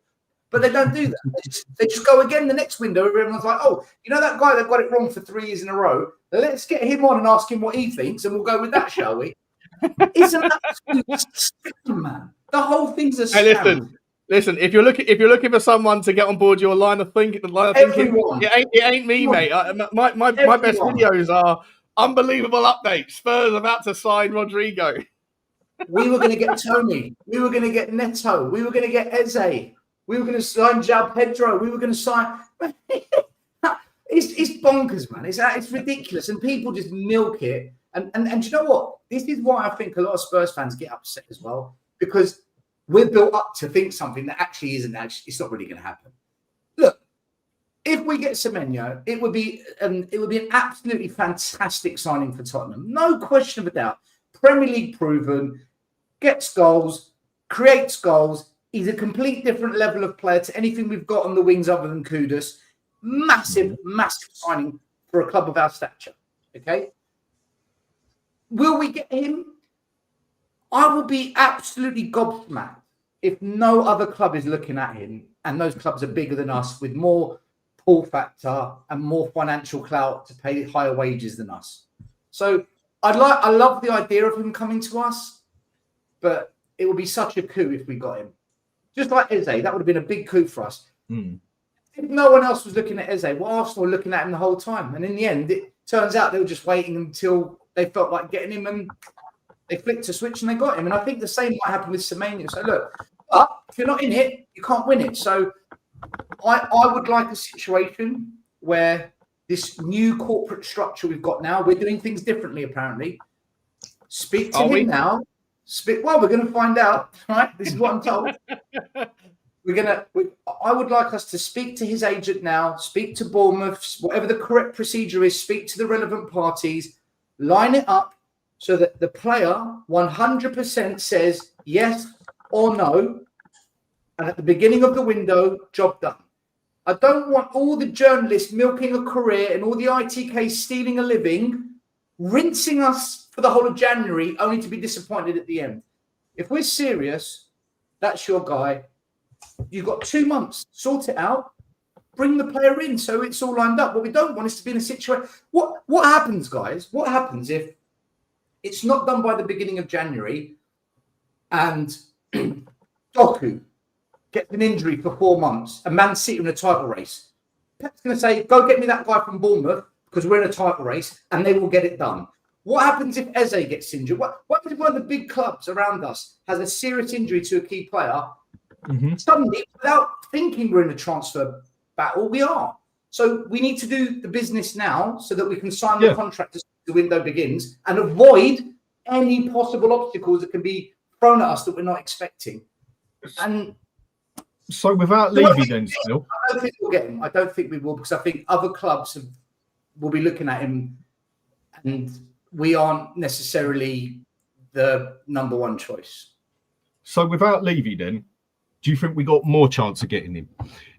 But they don't do that. They just go again the next window. Everyone's like, oh, you know that guy that got it wrong for 3 years in a row? Let's get him on and ask him what he thinks, and we'll go with that, shall we? It's an absolute scam, man. The whole thing's a scam. Hey, listen. If you're looking for someone to get on board your line of thinking, it ain't me, mate. My best videos are unbelievable updates. Spurs about to sign Rodrigo. We were going to get Tony. We were going to get Neto. We were going to get Eze. We were going to sign João Pedro. We were going to sign. It's bonkers, man. It's ridiculous, and people just milk it. And you know what? This is why I think a lot of Spurs fans get upset as well, because we're built up to think something that actually isn't. It's not really going to happen. Look, if we get Semenyo, it would be an absolutely fantastic signing for Tottenham. No question of a doubt. Premier League proven, gets goals, creates goals. He's a complete different level of player to anything we've got on the wings other than Kudus. Massive, massive signing for a club of our stature. Okay. Will we get him? I will be absolutely gobsmacked if no other club is looking at him, and those clubs are bigger than us with more pull factor and more financial clout to pay higher wages than us. So I love the idea of him coming to us, but it would be such a coup if we got him. Just like Eze, that would have been a big coup for us. If no one else was looking at Eze, well, Arsenal were looking at him the whole time. And in the end, it turns out they were just waiting until they felt like getting him, and they flicked a switch and they got him. And I think the same might happen with Semenyo. So look, if you're not in it, you can't win it. So I would like a situation where this new corporate structure we've got now, we're doing things differently, apparently. Speak to him now. Well, we're going to find out, right? This is what I'm told. I would like us to speak to his agent now, speak to Bournemouth, whatever the correct procedure is, speak to the relevant parties, line it up so that the player 100% says yes or no. And at the beginning of the window, job done. I don't want all the journalists milking a career and all the ITKs stealing a living, rinsing us for the whole of January, only to be disappointed at the end. If we're serious, that's your guy. You've got 2 months. Sort it out. Bring the player in so it's all lined up. What we don't want is to be in a situation. What happens, guys? What happens if it's not done by the beginning of January and Doku gets an injury for 4 months and Man City in a title race? Pep's going to say, go get me that guy from Bournemouth because we're in a title race, and they will get it done. What happens if Eze gets injured? What happens if one of the big clubs around us has a serious injury to a key player? Suddenly, without thinking we're in a transfer battle, we are. So we need to do the business now so that we can sign the contract as the window begins and avoid any possible obstacles that can be thrown at us that we're not expecting. And so without Levy then still, I don't think we'll get him. I don't think we will, because I think other clubs will be looking at him, and we aren't necessarily the number one choice. So without Levy then, do you think we got more chance of getting him,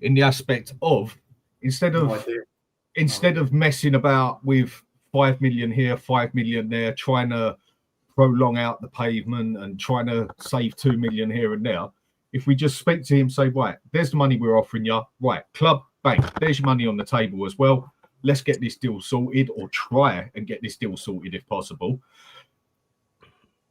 in the aspect of instead of messing about with 5 million here, 5 million there, trying to prolong out the pavement and trying to save 2 million here and there? If we just speak to him, say, right, there's the money we're offering you, right, club, bang, there's your money on the table as well. Let's get this deal sorted, or try and get this deal sorted if possible.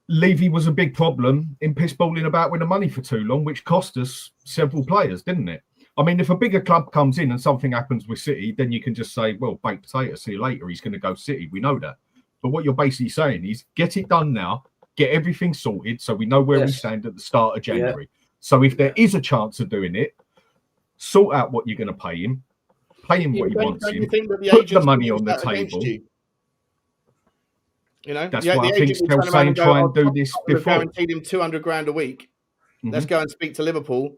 Levy was a big problem in pissballing about with the money for too long, which cost us several players, didn't it? I mean, if a bigger club comes in and something happens with City, then you can just say, well, baked potato, see you later. He's going to go City. We know that. But what you're basically saying is get it done now, get everything sorted so we know where we stand at the start of January. Yeah. So if there is a chance of doing it, sort out what you're going to pay him what he wants him, put the money on the table. You know, that's why I think they'll say try and do this before. Guaranteed him 200 grand a week. Let's go and speak to Liverpool.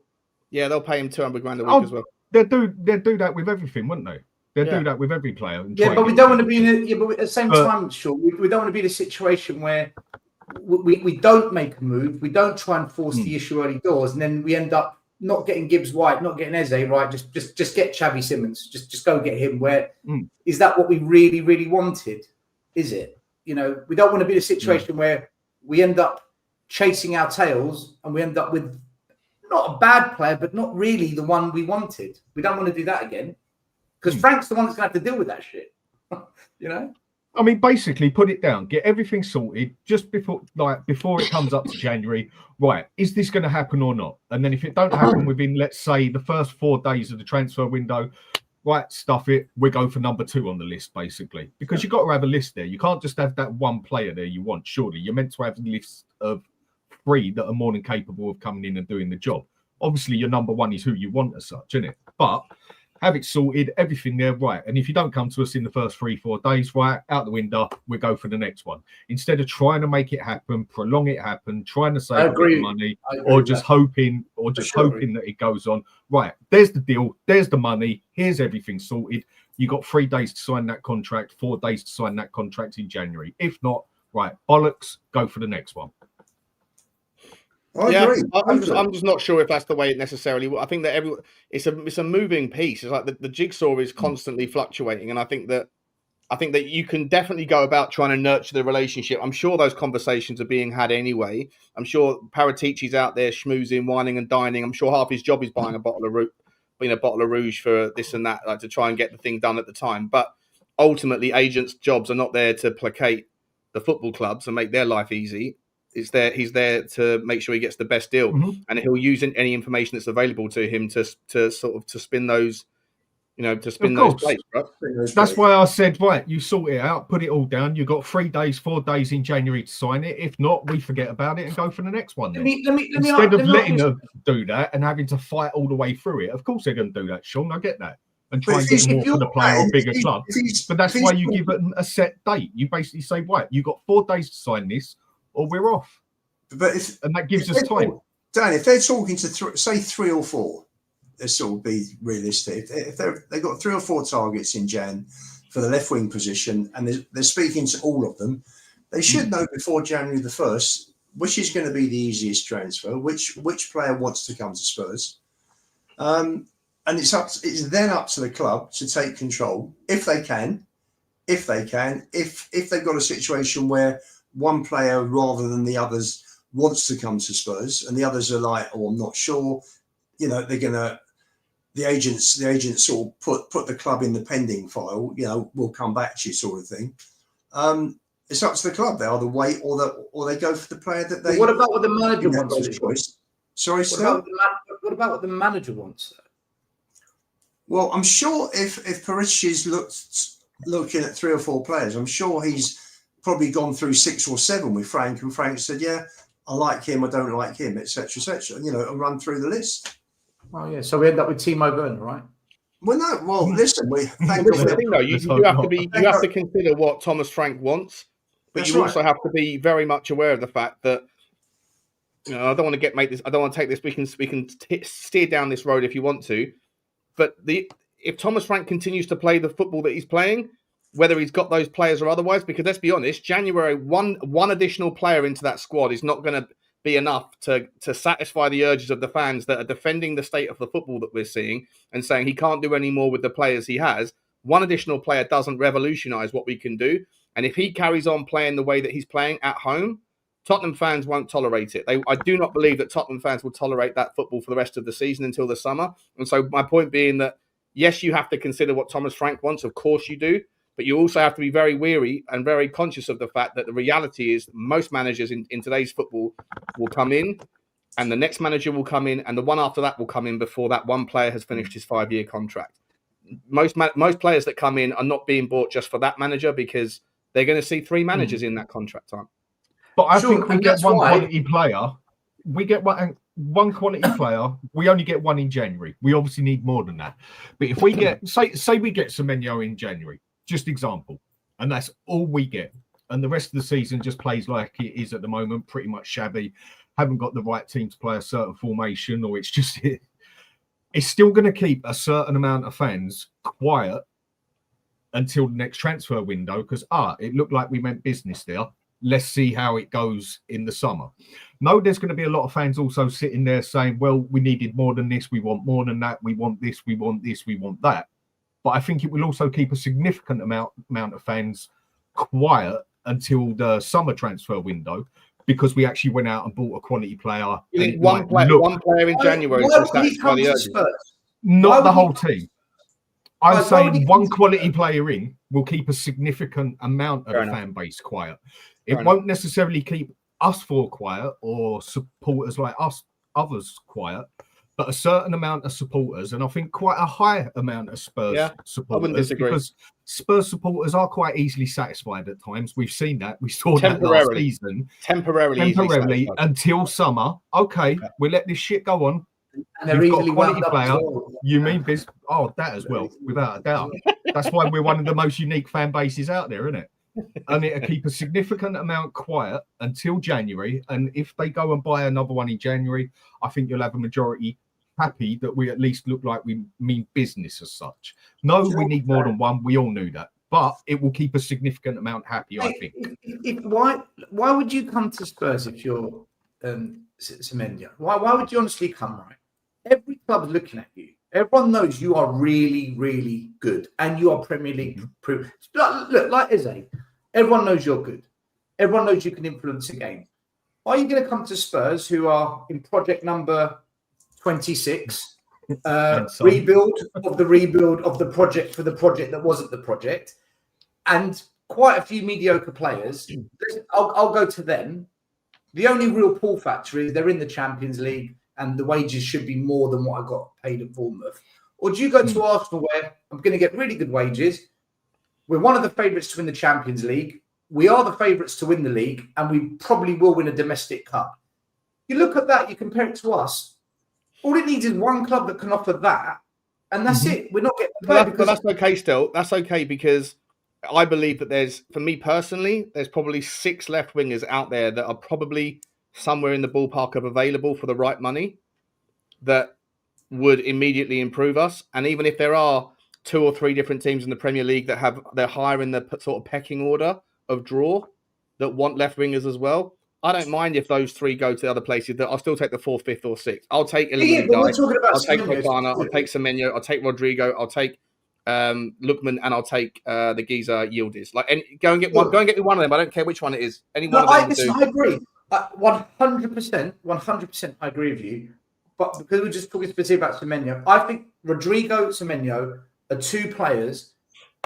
Yeah, they'll pay him 200 grand a week as well. They'll do that with everything, wouldn't they? They'll do that with every player. Yeah, but we don't want to be in but at the same time, sure, we don't want to be in a situation where we don't make a move, we don't try and force the issue early doors, and then we end up not getting Gibbs White, not getting Eze, right? Just get Xavi Simons. Just go get him. Is that what we really, really wanted? Is it? You know, we don't want to be in a situation where we end up chasing our tails and we end up with not a bad player, but not really the one we wanted. We don't want to do that again, because Frank's the one that's going to have to deal with that shit. You know? I mean, basically, put it down, get everything sorted just before it comes up to January. Right, is this going to happen or not? And then if it don't happen within, let's say, the first 4 days of the transfer window, right, stuff it. We go for number 2 on the list, basically, because you've got to have a list there. You can't just have that one player there you want. Surely you're meant to have a list of 3 that are more than capable of coming in and doing the job. Obviously, your number 1 is who you want as such, isn't it? But have it sorted, everything there, right. And if you don't come to us in the first 3-4 days, right, out the window, we go for the next one. Instead of trying to make it happen, prolong it happen, trying to save money, or just hoping that it goes on. Right, there's the deal, there's the money, here's everything sorted. You got 3 days to sign that contract, 4 days to sign that contract in January. If not, right, bollocks, go for the next one. I agree. I'm just not sure if that's the way it necessarily. I think that it's a moving piece. It's like the jigsaw is constantly fluctuating, and I think that you can definitely go about trying to nurture the relationship. I'm sure those conversations are being had anyway. I'm sure Paratici's out there schmoozing, whining and dining. I'm sure half his job is buying a bottle of rouge for this and that, like to try and get the thing done at the time. But ultimately, agents' jobs are not there to placate the football clubs and make their life easy. He's there to make sure he gets the best deal, and he'll use any information that's available to him to spin those, those plates. Right? That's why I said, right, you sort it out, put it all down. You've got 3 days, 4 days in January to sign it. If not, we forget about it and go for the next one. Instead of letting them do that and having to fight all the way through it, of course they're going to do that, Sean. I get that. And try and get more for the player or bigger club. But that's why you give them a set date. You basically say, right, you've got 4 days to sign this, or we're off. But and that gives us time. Dan, if they're talking to say 3 or 4, this will be realistic. If they've got 3 or 4 targets in Jan for the left wing position, and they're speaking to all of them, they should know before January the 1st which is going to be the easiest transfer, which player wants to come to Spurs, and it's then up to the club to take control if they've got a situation where one player rather than the others wants to come to Spurs and the others are like, oh, I'm not sure, they're gonna, the agents sort of put the club in the pending file, we'll come back to you sort of thing. It's up to the club. They either wait or they go for the player that they. What about what the manager wants? Choice. Sorry, what about what the manager wants? Well, I'm sure if Paratici's looking at 3 or 4 players, I'm sure he's probably gone through 6 or 7 with Frank, and Frank said, yeah, I like him, I don't like him, etc., and run through the list. Oh, yeah. So we end up with Timo Werner, right? Well, no. Well, listen. Thank This is the God. thing, though. You have to consider what Thomas Frank wants, but That's you also have to be very much aware of the fact that, you know, I don't want to make this. I don't want to take this. We can steer down this road if you want to, but if Thomas Frank continues to play the football that he's playing, whether he's got those players or otherwise, because let's be honest, January one additional player into that squad is not going to be enough to satisfy the urges of the fans that are defending the state of the football that we're seeing and saying he can't do any more with the players he has. One additional player doesn't revolutionise what we can do. And if he carries on playing the way that he's playing at home, Tottenham fans won't tolerate it. I do not believe that Tottenham fans will tolerate that football for the rest of the season until the summer. And so my point being that, yes, you have to consider what Thomas Frank wants. Of course you do. But you also have to be very wary and very conscious of the fact that the reality is most managers in today's football will come in and the next manager will come in and the one after that will come in before that one player has finished his 5-year contract. Most players that come in are not being bought just for that manager because they're going to see 3 managers in that contract time. But I think we get one quality player. We get one quality player. We only get one in January. We obviously need more than that. But if we get, say we get Semenyo in January, just example, and that's all we get, and the rest of the season just plays like it is at the moment, pretty much shabby, haven't got the right team to play a certain formation, or it's still going to keep a certain amount of fans quiet until the next transfer window because it looked like we meant business there. Let's see how it goes in the summer. No, there's going to be a lot of fans also sitting there saying, well, we needed more than this, we want more than that, we want this, we want this, we want that. But I think it will also keep a significant amount of fans quiet until the summer transfer window because we actually went out and bought a quality player. You think one player in January will satisfy the urges? Not the whole team. I'm saying one quality player in will keep a significant amount of the fan base quiet. It won't necessarily keep us 4 quiet or supporters like us, others quiet. But a certain amount of supporters, and I think quite a high amount of Spurs supporters, I wouldn't disagree. Because Spurs supporters are quite easily satisfied at times. We've seen that. We saw that last season. Temporarily until summer. Okay, we let this shit go on. And they're easily quality player. You mean biz? Oh, that as well, without a doubt. That's why we're one of the most unique fan bases out there, isn't it? And it'll keep a significant amount quiet until January. And if they go and buy another one in January, I think you'll have a majority happy that we at least look like we mean business as such. No, we need more than one. We all knew that. But it will keep a significant amount happy, I think. Why would you come to Spurs if you're Semenyo? Why would you honestly come, right? Every club is looking at you. Everyone knows you are really, really good. And you are Premier League proof. Look, like Eze, everyone knows you're good. Everyone knows you can influence a game. Are you going to come to Spurs, who are in project number 26, rebuild of the project for the project that wasn't the project, and quite a few mediocre players? I'll go to them. The only real pull factor is they're in the Champions League and the wages should be more than what I got paid at Bournemouth. Or do you go to Arsenal where I'm going to get really good wages? We're one of the favourites to win the Champions League. We are the favourites to win the league, and we probably will win a domestic cup. You look at that, you compare it to us. All it needs is one club that can offer that, and that's it. We're not getting but that's okay still. That's okay because I believe that for me personally, there's probably 6 left wingers out there that are probably somewhere in the ballpark of available for the right money that would immediately improve us. And even if there are 2 or 3 different teams in the Premier League that they're higher in the sort of pecking order of draw that want left wingers as well, I don't mind if those 3 go to other places. That I'll still take the 4th, 5th, or 6th. I'll take Lilywhite. I'll take Fofana. I'll take Semenyo. I'll take Rodrigo. I'll take Lookman, and I'll take the geezer Yildiz. Go and get one. Go and get one of them. I don't care which one it is. Any one of them. I agree. 100%. I agree with you. But because we're just talking specifically about Semenyo, I think Rodrigo, Semenyo are 2 players.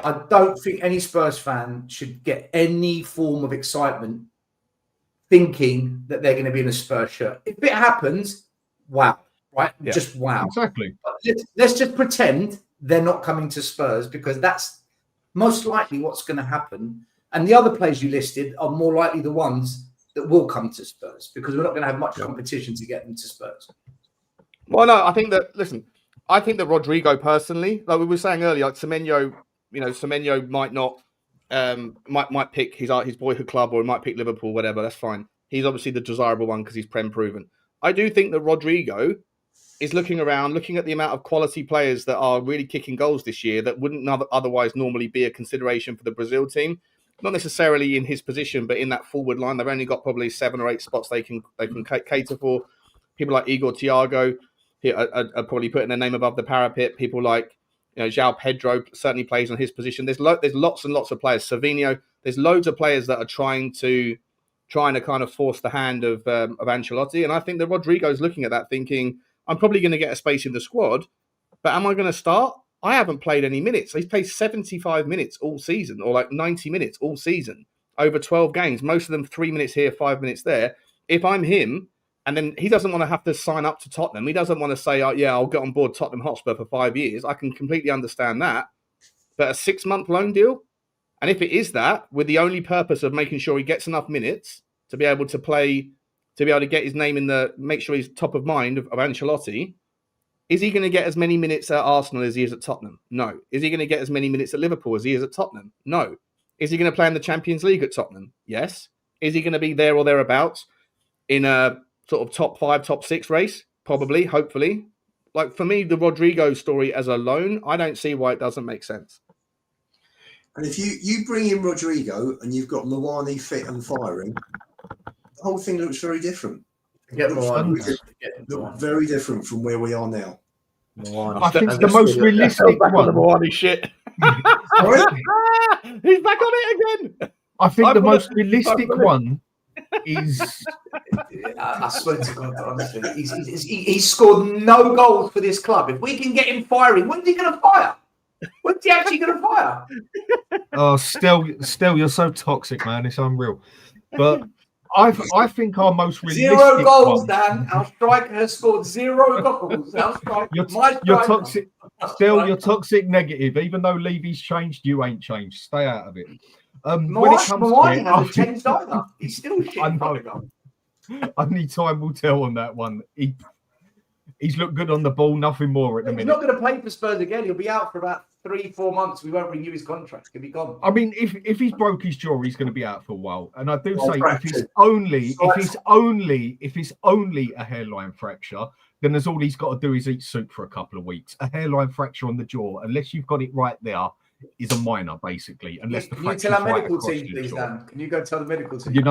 I don't think any Spurs fan should get any form of excitement thinking that they're going to be in a Spurs shirt. If it happens, wow, right? Yeah. Just wow. Exactly. But let's just pretend they're not coming to Spurs because that's most likely what's going to happen. And the other players you listed are more likely the ones that will come to Spurs because we're not going to have much competition to get them to Spurs. Well, no, I think that, listen, I think that Rodrigo personally, like we were saying earlier, like Semenyo, Semenyo might not, might pick his boyhood club, or he might pick Liverpool, whatever. That's fine. He's obviously the desirable one because he's Prem proven. I do think that Rodrigo is looking around, looking at the amount of quality players that are really kicking goals this year that wouldn't otherwise normally be a consideration for the Brazil team. Not necessarily in his position, but in that forward line, they've only got probably 7 or 8 spots they can cater for. People like Igor Thiago are probably putting their name above the parapet. People like João Pedro certainly plays on his position. There's lots and lots of players. Semenyo, there's loads of players that are trying to kind of force the hand of Ancelotti, and I think that Rodrigo's looking at that, thinking, I'm probably going to get a space in the squad, but am I going to start? I haven't played any minutes. He's played 75 minutes all season, or like 90 minutes all season, over 12 games, most of them 3 minutes here, 5 minutes there. If I'm him, and then he doesn't want to have to sign up to Tottenham, he doesn't want to say, oh, yeah, I'll get on board Tottenham Hotspur for 5 years. I can completely understand that. But a 6-month loan deal? And if it is that, with the only purpose of making sure he gets enough minutes to be able to play, to be able to get his name make sure he's top of mind of Ancelotti, is he going to get as many minutes at Arsenal as he is at Tottenham? No. Is he going to get as many minutes at Liverpool as he is at Tottenham? No. Is he going to play in the Champions League at Tottenham? Yes. Is he going to be there or thereabouts in a sort of top 5, top 6 race? Probably, hopefully. Like, for me, the Rodrigo story as a loan, I don't see why it doesn't make sense. And if you bring in Rodrigo and you've got Mwani fit and firing, the whole thing looks very different. Look very different from where we are now. I think the most realistic one. Mwani shit. He's back on it again. I think the most realistic one is. I swear to God, honestly, he's scored no goals for this club. If we can get him firing, when's he going to fire? When's he actually going to fire? Oh, still, you're so toxic, man. It's unreal. But I think our most realistic 0 goals, one, Dan. Our striker has scored 0 goals. You're toxic. Still, you're toxic negative. Even though Levy's changed, you ain't changed. Stay out of it. When it comes to it, hasn't changed either. He's still shit. Only time will tell on that one. He's looked good on the ball, nothing more at the minute. He's not going to play for Spurs again. He'll be out for about 3-4 months. We won't renew his contract. He'll be gone. I mean, if he's broke his jaw, he's going to be out for a while. And I do say, if it's only a hairline fracture, then there's all he's got to do is eat soup for a couple of weeks. A hairline fracture on the jaw, unless you've got it right there, is a minor, basically. Unless the Can you tell our medical team, please, Dan? Can you go tell the medical team?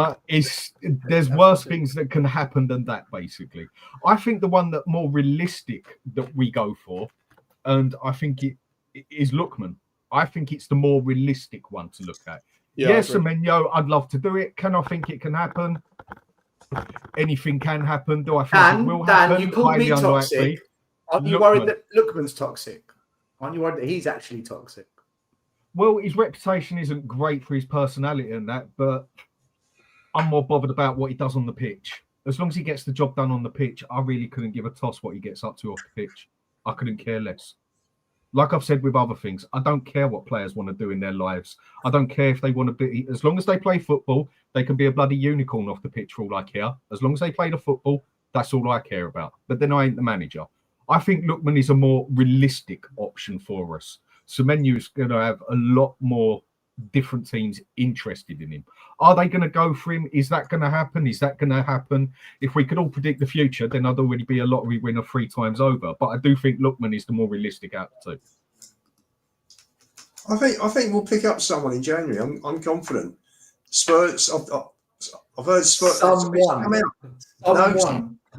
There's worse things that can happen than that, basically. I think the one that more realistic that we go for, and I think it is Lookman. I think it's the more realistic one to look at. Yes, Semenyo, I'd love to do it. Can I think it can happen? Anything can happen. Do I think it will happen? Dan, you called me toxic. Aren't you worried that Lookman's toxic? Aren't you worried that he's actually toxic? Well, his reputation isn't great for his personality and that, but I'm more bothered about what he does on the pitch. As long as he gets the job done on the pitch, I really couldn't give a toss what he gets up to off the pitch. I couldn't care less. Like I've said with other things, I don't care what players want to do in their lives. I don't care if they want to be, as long as they play football, they can be a bloody unicorn off the pitch for all I care. As long as they play the football, that's all I care about. But then I ain't the manager. I think Lookman is a more realistic option for us. Semenyo is going to have a lot more different teams interested in him. Are they going to go for him? Is that going to happen? Is that going to happen? If we could all predict the future, then I'd already be a lottery winner 3 times over. But I do think Lookman is the more realistic out of the two. I think we'll pick up someone in January. I'm confident. Spurs. I've heard Spurs. Someone.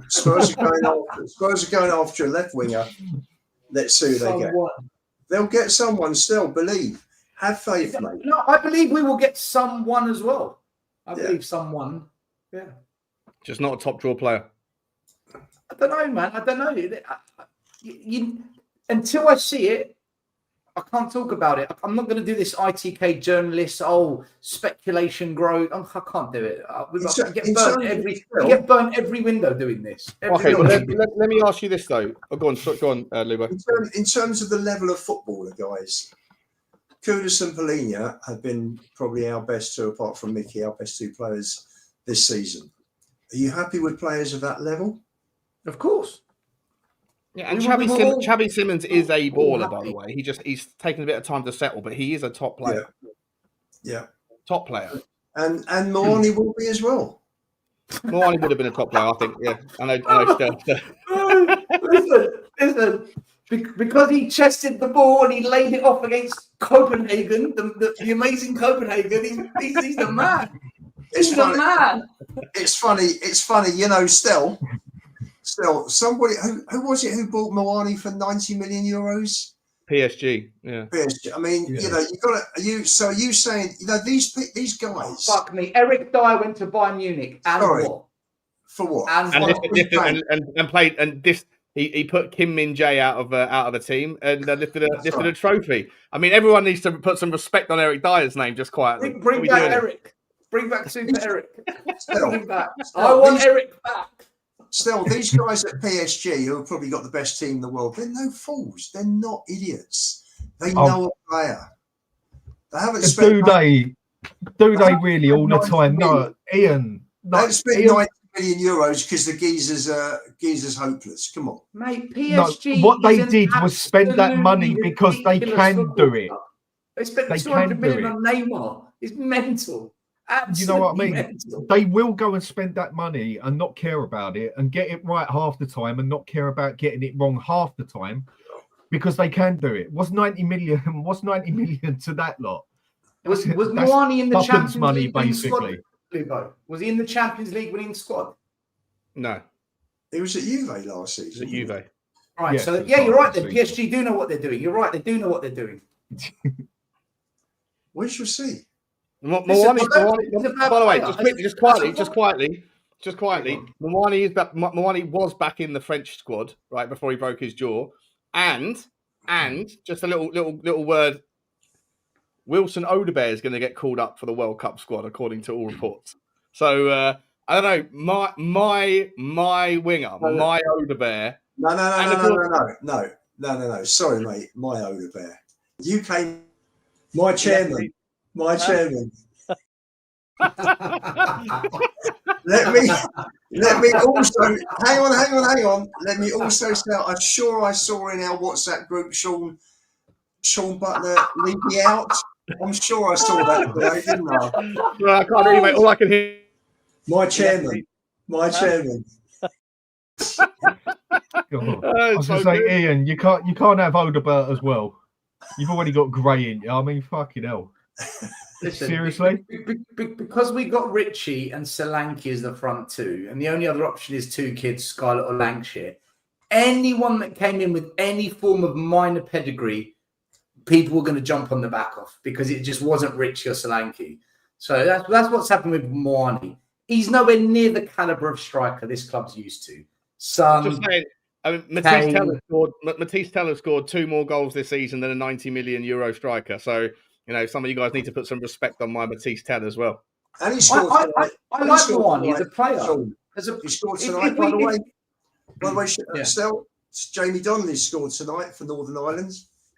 Spurs are going after a left winger. Let's see who they get. They'll get someone still. Believe. Have faith, mate. No, I believe we will get someone as well. I believe someone. Yeah. Just not a top draw player. I don't know, man. I don't know. Until I see it, I can't talk about it. I'm not going to do this ITK journalist, speculation growth. I can't do it. We get burnt every window doing this. Okay, well, let me ask you this, though. Oh, go on, Lubo. In terms of the level of footballer, guys, Kudus and Polina have been probably our best two, apart from Mickey, our best 2 players this season. Are you happy with players of that level? Of course. Yeah, and We were all- Xavi Simons is a all baller, by happy. the way. He's taken a bit of time to settle, but he is a top player. Yeah. Top player. And Moani will be as well. Moani would have been a top player, I think. Yeah, I know. Listen. Because he chested the ball and he laid it off against Copenhagen, the amazing Copenhagen. He's the man. It's He's the funny. man. It's funny. You know, still, somebody who was it who bought Moani for 90 million euros? PSG. Yeah. PSG. I mean, you know, you got to. So are you saying, you know, these guys? Fuck me. Eric Dyer went to Bayern Munich and what? For what? And played and this. He put Kim Min Jae out of the team and lifted a trophy. I mean, everyone needs to put some respect on Eric Dyer's name just quietly. Bring back Eric. Bring back Super Eric. Bring him back. I want Eric back. Still, these guys at PSG who have probably got the best team in the world, they're no fools. They're not idiots. They know a player. They haven't spent. Do they really all the time? No, Ian. They haven't spent 90 million euros because the geezer's hopeless. Come on, mate. PSG. No, what they did was spend that money because they can do it. They spent 200 million on Neymar. It's mental. Absolutely, you know what I mean? mental. They will go and spend that money and not care about it and get it right half the time and not care about getting it wrong half the time because they can do it. What's 90 million to that lot? Was Moani in the Champions money, League basically? Squad, was he in the Champions League winning squad? No. he was at Juve last season. Is it Juve? Right, Yes, so it's yeah, you're right. last Then season. PSG do know what they're doing. You're right. They do know what they're doing. We shall see. By the way, just quietly. Moani was back in the French squad right before he broke his jaw, and just a little word. Wilson Odebear is going to get called up for the World Cup squad, according to all reports. So I don't know. My winger, my Odebear. No. Sorry, mate. My Odebear. You came. My chairman. Let me also hang on. Let me also say, I'm sure I saw in our WhatsApp group Sean Butler leave me out. I'm sure I saw that today, didn't I? Well, I can't hear you, mate. All I can hear. My chairman. I was going to say, Ian, you can't have Odebert as well. You've already got Gray in you. I mean, fucking hell. Listen, Seriously? Because we got Richie and Solanke as the front two, and the only other option is two kids, Scarlett or Lancashire. Anyone that came in with any form of minor pedigree, people were going to jump on the back of because it just wasn't Richie or Solanke. So that's what's happened with Moani. He's nowhere near the caliber of striker this club's used to. Just saying, I mean, Matisse Teller scored 2 more goals this season than a 90 million euro striker. So, you know, some of you guys need to put some respect on my Matisse Teller as well. And he scored tonight. I like Moani as a player. He scored tonight, by the way. By the way, Stel, Jamie Donnelly scored tonight for Northern Ireland.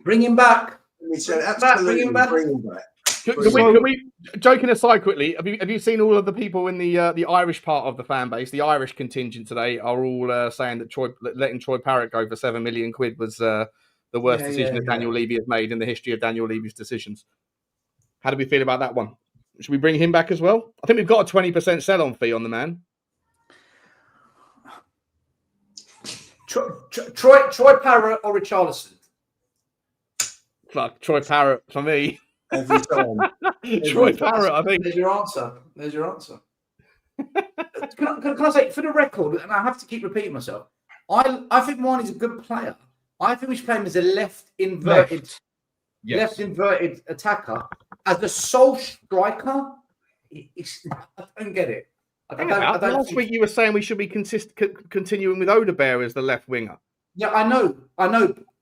Bring him back. Absolutely, bring him back. Can we, joking aside quickly, have you seen all of the people in the Irish part of the fan base, the Irish contingent today, are all saying that letting Troy Parrott go for £7 million was the worst decision that Daniel Levy has made in the history of Daniel Levy's decisions. How do we feel about that one? Should we bring him back as well? I think we've got a 20% sell-on fee on the man. Troy Parrott or Richarlison? Fuck, Troy Parrott for me. Every time. Troy Parrott, I think. There's your answer. Can I say, for the record, and I have to keep repeating myself, I think Moani's a good player. I think we should play him as a left inverted attacker. As the sole striker, I don't get it. Last week you were saying we should be continuing with Odebear as the left winger. Yeah, I know.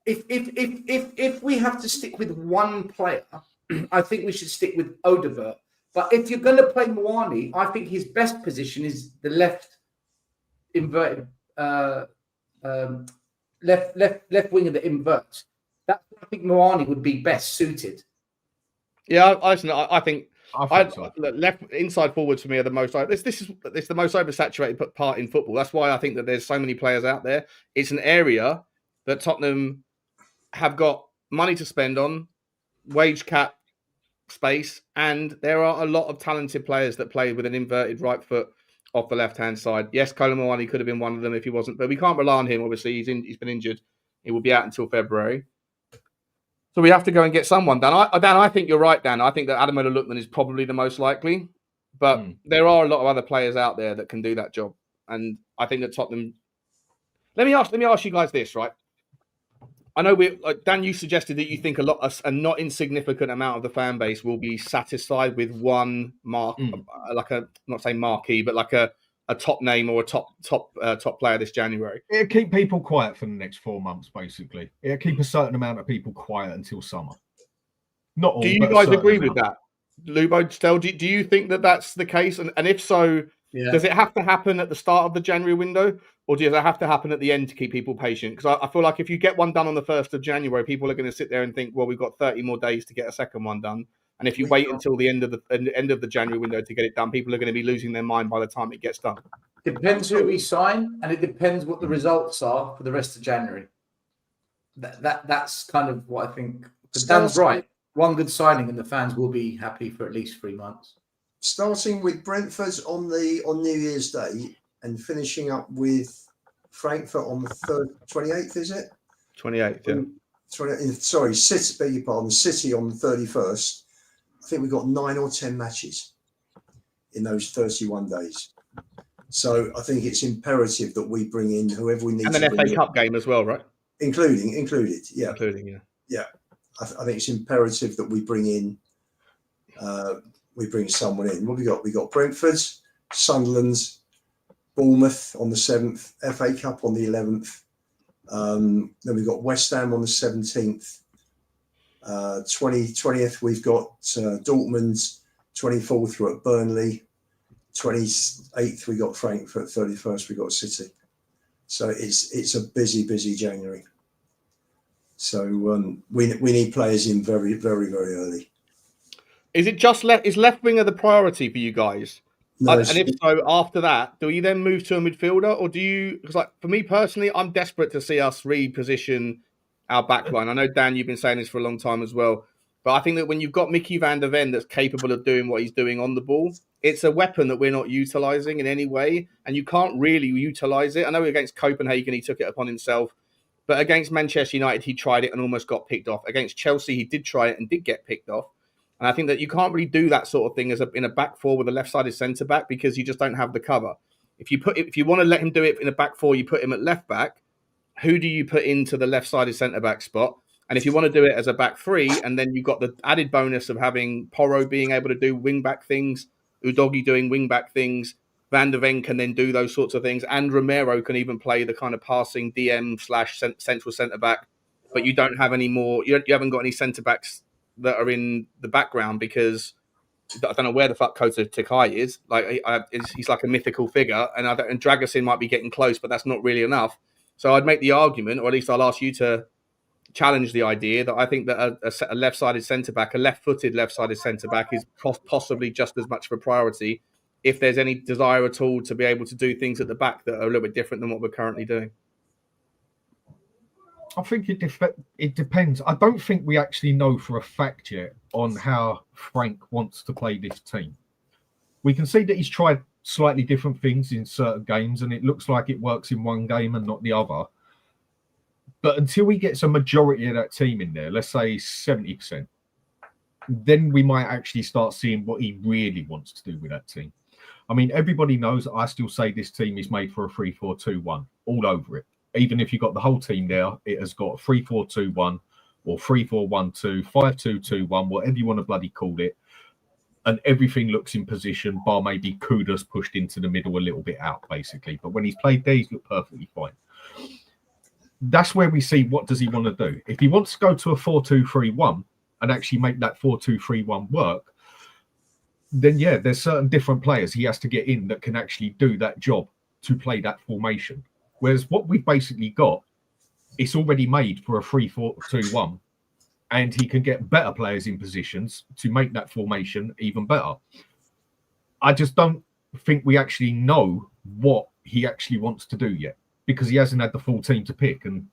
If we have to stick with one player, I think we should stick with Odebear. But if you're going to play Moani, I think his best position is the left inverted left winger that inverts. That's where I think Moani would be best suited. Yeah, I think so. Left inside forwards for me are the most. This is the most oversaturated part in football. That's why I think that there's so many players out there. It's an area that Tottenham have got money to spend on, wage cap space, and there are a lot of talented players that play with an inverted right foot off the left-hand side. Yes, Colomwani could have been one of them if he wasn't, but we can't rely on him. Obviously, he's been injured. He will be out until February. So we have to go and get someone. Dan, I think you're right, Dan. I think that Ademola Lookman is probably the most likely, but there are a lot of other players out there that can do that job. And I think that Tottenham... Let me ask you guys this, right? I know Dan, you suggested that you think a not insignificant amount of the fan base will be satisfied with one not saying marquee, but like a top name or a top player this January. It'll keep people quiet for the next 4 months, basically. It'll keep a certain amount of people quiet until summer. Not all. Do you guys agree with that, Lubo? Stel, do you think that that's the case? And if so, does it have to happen at the start of the January window, or does it have to happen at the end to keep people patient? Because I feel like if you get one done on the 1st of January, people are going to sit there and think, well, we've got 30 more days to get a second one done. And if you wait until the end of the January window to get it done, people are going to be losing their mind by the time it gets done. Depends who we sign, and it depends what the results are for the rest of January. That's kind of what I think. Dan's right. One good signing, and the fans will be happy for at least 3 months. Starting with Brentford on New Year's Day and finishing up with Frankfurt on the 28th, is it? 28th, yeah. Sorry, City, beg your pardon, City on the 31st. I think we've got 9 or 10 matches in those 31 days. So I think it's imperative that we bring in whoever we need. And an FA Cup game as well, right? Included, yeah. Including, yeah. Yeah. I think it's imperative that we bring in someone in. What we got? We got Brentford, Sunderland, Bournemouth on the 7th, FA Cup on the 11th. Then we've got West Ham on the 17th. 20th, we've got Dortmund. 24th, we're at Burnley. 28th, we got Frankfurt. 31st, we got City. So it's a busy January. So we need players in very, very, very early. Is it just is left winger the priority for you guys? No, and if so, after that, do you then move to a midfielder, or do you? Because like for me personally, I'm desperate to see us reposition our backline. I know Dan, you've been saying this for a long time as well, but I think that when you've got Mickey van der Ven that's capable of doing what he's doing on the ball, it's a weapon that we're not utilising in any way, and you can't really utilise it. I know against Copenhagen he took it upon himself, but against Manchester United he tried it and almost got picked off. Against Chelsea he did try it and did get picked off. And I think that you can't really do that sort of thing in a back four with a left-sided centre-back because you just don't have the cover. If you want to let him do it in a back four, you put him at left-back. Who do you put into the left-sided centre-back spot? And if you want to do it as a back three, and then you've got the added bonus of having Porro being able to do wing-back things, Udogie doing wing-back things, Van der Ven can then do those sorts of things, and Romero can even play the kind of passing DM/central centre-back, but you don't have any more, you haven't got any centre-backs that are in the background because I don't know where the fuck Kota Takai is. Like he's like a mythical figure, and Dragusin might be getting close, but that's not really enough. So I'd make the argument, or at least I'll ask you to challenge the idea that I think that a left-sided centre-back, a left-footed left-sided centre-back is possibly just as much of a priority if there's any desire at all to be able to do things at the back that are a little bit different than what we're currently doing. I think it depends. I don't think we actually know for a fact yet on how Frank wants to play this team. We can see that he's tried slightly different things in certain games, and it looks like it works in one game and not the other. But until he gets a majority of that team in there, let's say 70%, then we might actually start seeing what he really wants to do with that team. I mean, everybody knows I still say this team is made for a 3-4-2-1 all over it. Even if you've got the whole team there, it has got 3-4-2-1 or 3-4-1-2, 5-2-2-1, whatever you want to bloody call it. And everything looks in position, bar maybe Kudus pushed into the middle a little bit out, basically. But when he's played there, he's looked perfectly fine. That's where we see what does he want to do. If he wants to go to a 4-2-3-1 and actually make that 4-2-3-1 work, then yeah, there's certain different players he has to get in that can actually do that job to play that formation. Whereas what we've basically got, it's already made for a 3-4-2-1, and he can get better players in positions to make that formation even better. I just don't think we actually know what he actually wants to do yet, because he hasn't had the full team to pick. And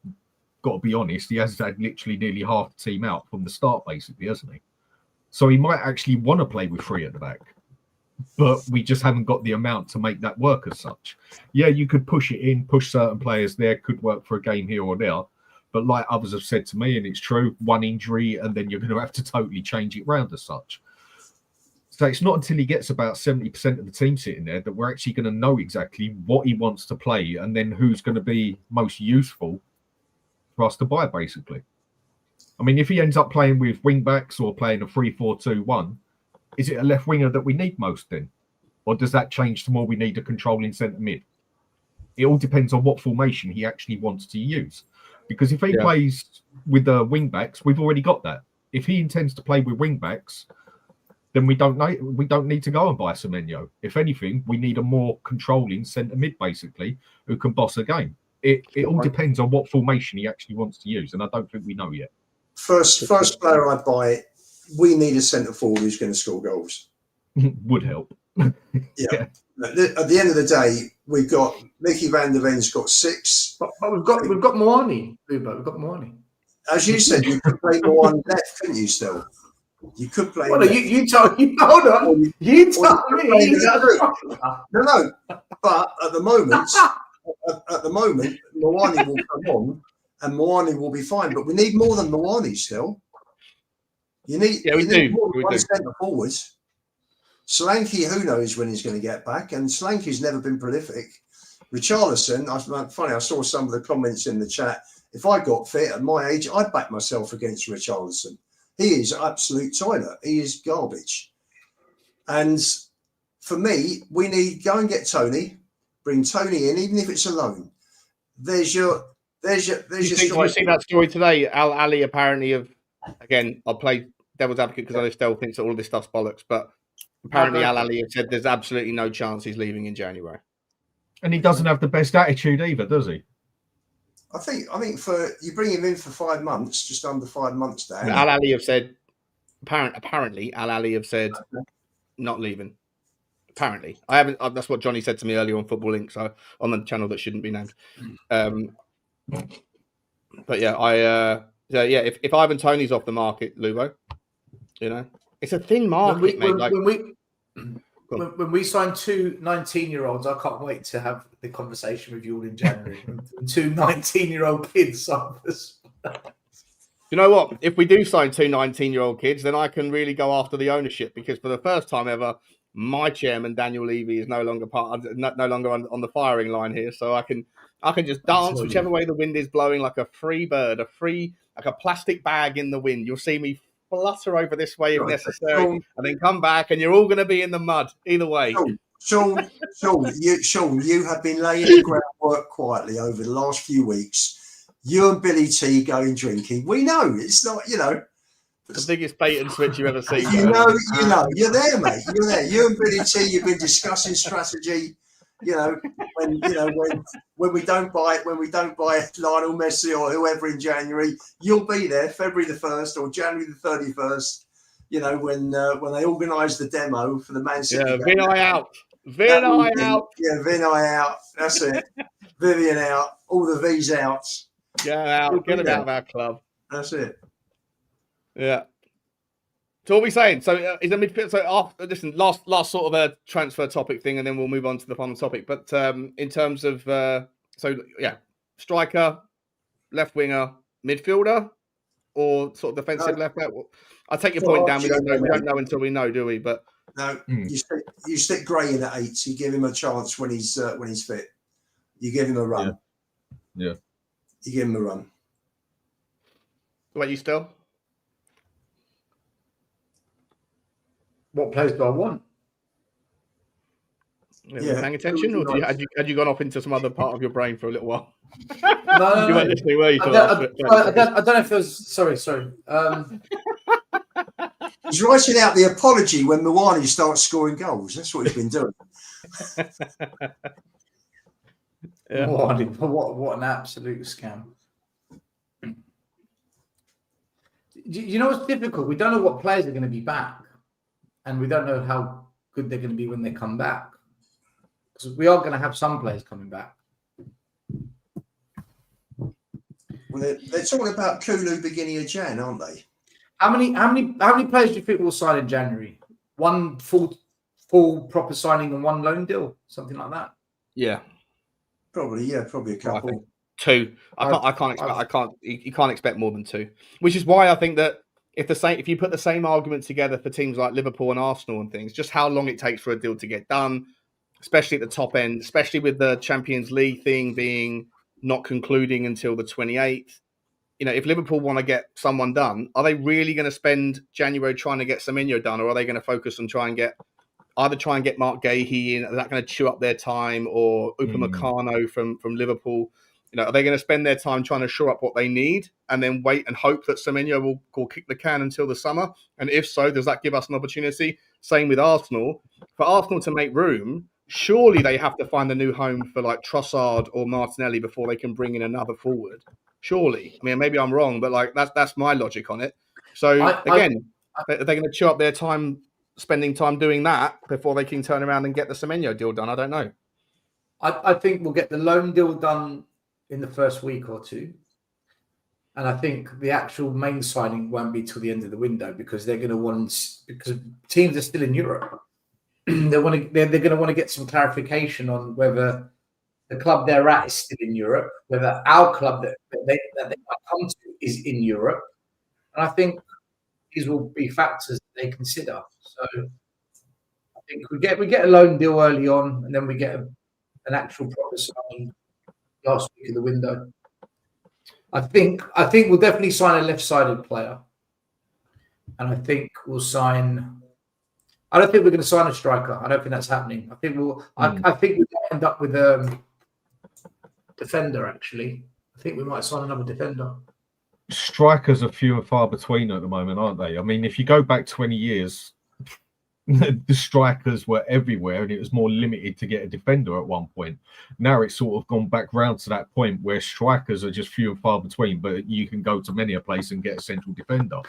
got to be honest, he has had literally nearly half the team out from the start, basically, hasn't he? So he might actually want to play with 3 at the back, but we just haven't got the amount to make that work as such. Yeah, you could push it in, push certain players there, could work for a game here or there. But like others have said to me, and it's true, one injury, and then you're going to have to totally change it round as such. So it's not until he gets about 70% of the team sitting there that we're actually going to know exactly what he wants to play and then who's going to be most useful for us to buy, basically. I mean, if he ends up playing with wing-backs or playing a 3-4-2-1, is it a left winger that we need most then? Or does that change to more we need a controlling centre mid? It all depends on what formation he actually wants to use. Because if he plays with the wing-backs, we've already got that. If he intends to play with wing-backs, then we don't need to go and buy Semenyo. If anything, we need a more controlling centre mid, basically, who can boss a game. It all depends on what formation he actually wants to use, and I don't think we know yet. First player I buy, we need a centre forward who's going to score goals. Would help. Yeah. At the end of the day, we've got Mickey van der Ven's got 6. But we've got Moani, Lubo. We've got Moani. As you said, you could play more on left, couldn't you? Still, you could play. Well, no, you told me. Hold on. You told me. No. But at the moment, Moani will come on, and Moani will be fine. But we need more than Moani still. You need more than one centre forward. Solanke, who knows when he's going to get back? And Solanke's never been prolific. Richarlison, I saw some of the comments in the chat. If I got fit at my age, I'd back myself against Richarlison. He is absolute toilet. He is garbage. And for me, we need go and get Tony, bring Tony in, even if it's a loan. There's your. Did you see that story today? Al Ali apparently I'll play devil's advocate because I still think that all of this stuff's bollocks, but apparently Al Ali said there's absolutely no chance he's leaving in January. And he doesn't have the best attitude either, does he? I think for you bring him in for 5 months, just under 5 months, Dan. Al Ali have said apparently Al Ali have said not leaving. Apparently, I haven't. That's what Johnny said to me earlier on Football Link, so on the channel that shouldn't be named. But yeah, if Ivan Toney's off the market, Lubo, it's a thin market, mate. When we sign 2 19-year-olds, I can't wait to have the conversation with you all in January. 2 19-year-old kids. You know what? If we do sign 2 19-year-old kids, then I can really go after the ownership because for the first time ever, my chairman Daniel Levy is no longer on the firing line here, so I can just dance whichever way the wind is blowing, like a free bird, like a plastic bag in the wind. You'll see me flutter over this way if necessary, and then come back, and you're all going to be in the mud either way. Sean, you have been laying the groundwork quietly over the last few weeks. You and Billy T going drinking. We know it's not, the biggest bait and switch you've ever seen. You're there, mate. You're there. You and Billy T, you've been discussing strategy. When we don't buy Lionel Messi or whoever in January, you'll be there February the 1st or January the 31st. When they organise the demo for the Man City. Yeah, Vinay out. Vinay out. Yeah, Vinay out. That's it. Vivian out. All the V's out. Get out. Get him out of our club. That's it. Yeah. So what are we saying? So is the midfield? So after listen, last sort of a transfer topic thing, and then we'll move on to the final topic. But in terms of striker, left winger, midfielder, or sort of defensive left back. I take your point, Dan. We don't know until we know, do we? But no, you stick Gray in at 8. You give him a chance when he's fit. You give him a run. Yeah. You give him a run. What about you, still? What players do I want? Yeah. Paying attention, or had you gone off into some other part of your brain for a little while? No. You weren't listening, were you? I don't know if there was. Sorry. He's writing out the apology when Moani starts scoring goals. That's what he's been doing. Yeah. What an absolute scam. You know what's difficult? We don't know what players are going to be back. And we don't know how good they're going to be when they come back. Because we are going to have some players coming back. Well, they're talking about Kulu beginning of Jan, aren't they? How many players do you think will sign in January? One full proper signing and one loan deal, something like that. Yeah, probably a couple. I think two. You can't expect more than two. Which is why I think that if you put the same argument together for teams like Liverpool and Arsenal and things, just how long it takes for a deal to get done, especially at the top end, especially with the Champions League thing being not concluding until the 28th. You know, if Liverpool want to get someone done, are they really going to spend January trying to get Semenyo done, or are they going to focus on try and get Mark Gahey in? Are that going to chew up their time, or Upamecano from Liverpool? You know, are they going to spend their time trying to shore up what they need and then wait and hope that Semenyo will kick the can until the summer? And if so, does that give us an opportunity? Same with Arsenal. For Arsenal to make room, surely they have to find a new home for like Trossard or Martinelli before they can bring in another forward. Surely. I mean, maybe I'm wrong, but like that's my logic on it. So are they going to chew up their time, spending time doing that before they can turn around and get the Semenyo deal done? I don't know. I think we'll get the loan deal done in the first week or two. And I think the actual main signing won't be till the end of the window because they're going to because teams are still in Europe. they're going to want to get some clarification on whether the club they're at is still in Europe, whether our club that they might come to is in Europe. And I think these will be factors that they consider. So I think we get a loan deal early on, and then we get an actual proper signing last week of the window. I think we'll definitely sign a left-sided player, and I think we'll sign. I don't think we're going to sign a striker. I don't think that's happening. I think I think we'll end up with a defender. Actually, I think we might sign another defender. Strikers are few and far between at the moment, aren't they? I mean, if you go back 20 years, the strikers were everywhere and it was more limited to get a defender at one point. Now it's sort of gone back round to that point where strikers are just few and far between, but you can go to many a place and get a central defender.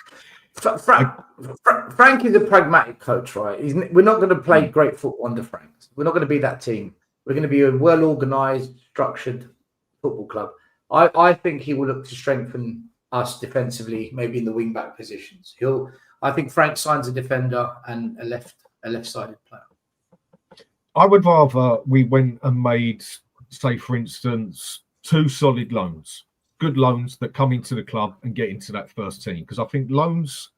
Frank is a pragmatic coach, right? We're not going to play great football under Frank. We're not going to be that team. We're going to be a well-organised, structured football club. I think he will look to strengthen us defensively, maybe in the wing-back positions. I think Frank signs a defender and a left-sided player. I would rather we went and made, say, for instance, 2 solid loans, good loans that come into the club and get into that first team. Because I think loans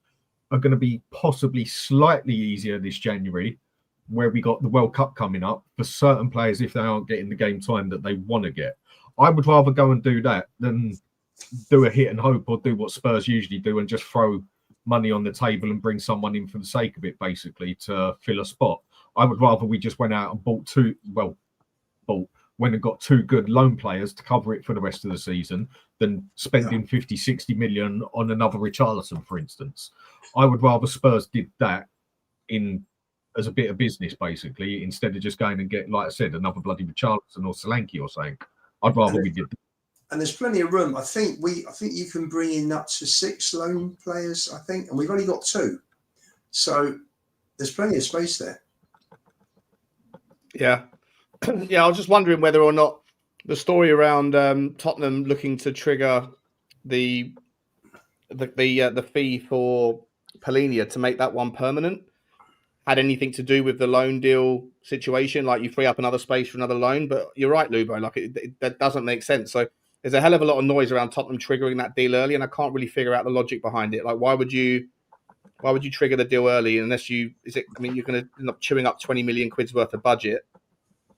are going to be possibly slightly easier this January, where we got the World Cup coming up for certain players if they aren't getting the game time that they want to get. I would rather go and do that than do a hit and hope or do what Spurs usually do and just throw money on the table and bring someone in for the sake of it, basically, to fill a spot. I would rather we just went out and went and got 2 good loan players to cover it for the rest of the season than spending 50, 60 million on another Richarlison, for instance. I would rather Spurs did that as a bit of business, basically, instead of just going and get, like I said, another bloody Richarlison or Solanke or something. I'd rather we did that. And there's plenty of room. I think you can bring in up to 6 loan players, I think, and we've only got 2. So there's plenty of space there. Yeah. Yeah, I was just wondering whether or not the story around Tottenham looking to trigger the fee for Palhinha to make that one permanent had anything to do with the loan deal situation. Like, you free up another space for another loan, but you're right, Lubo. Like, that doesn't make sense. So there's a hell of a lot of noise around Tottenham triggering that deal early, and I can't really figure out the logic behind it. Like, why would you trigger the deal early unless you're going to end up chewing up 20 million quid's worth of budget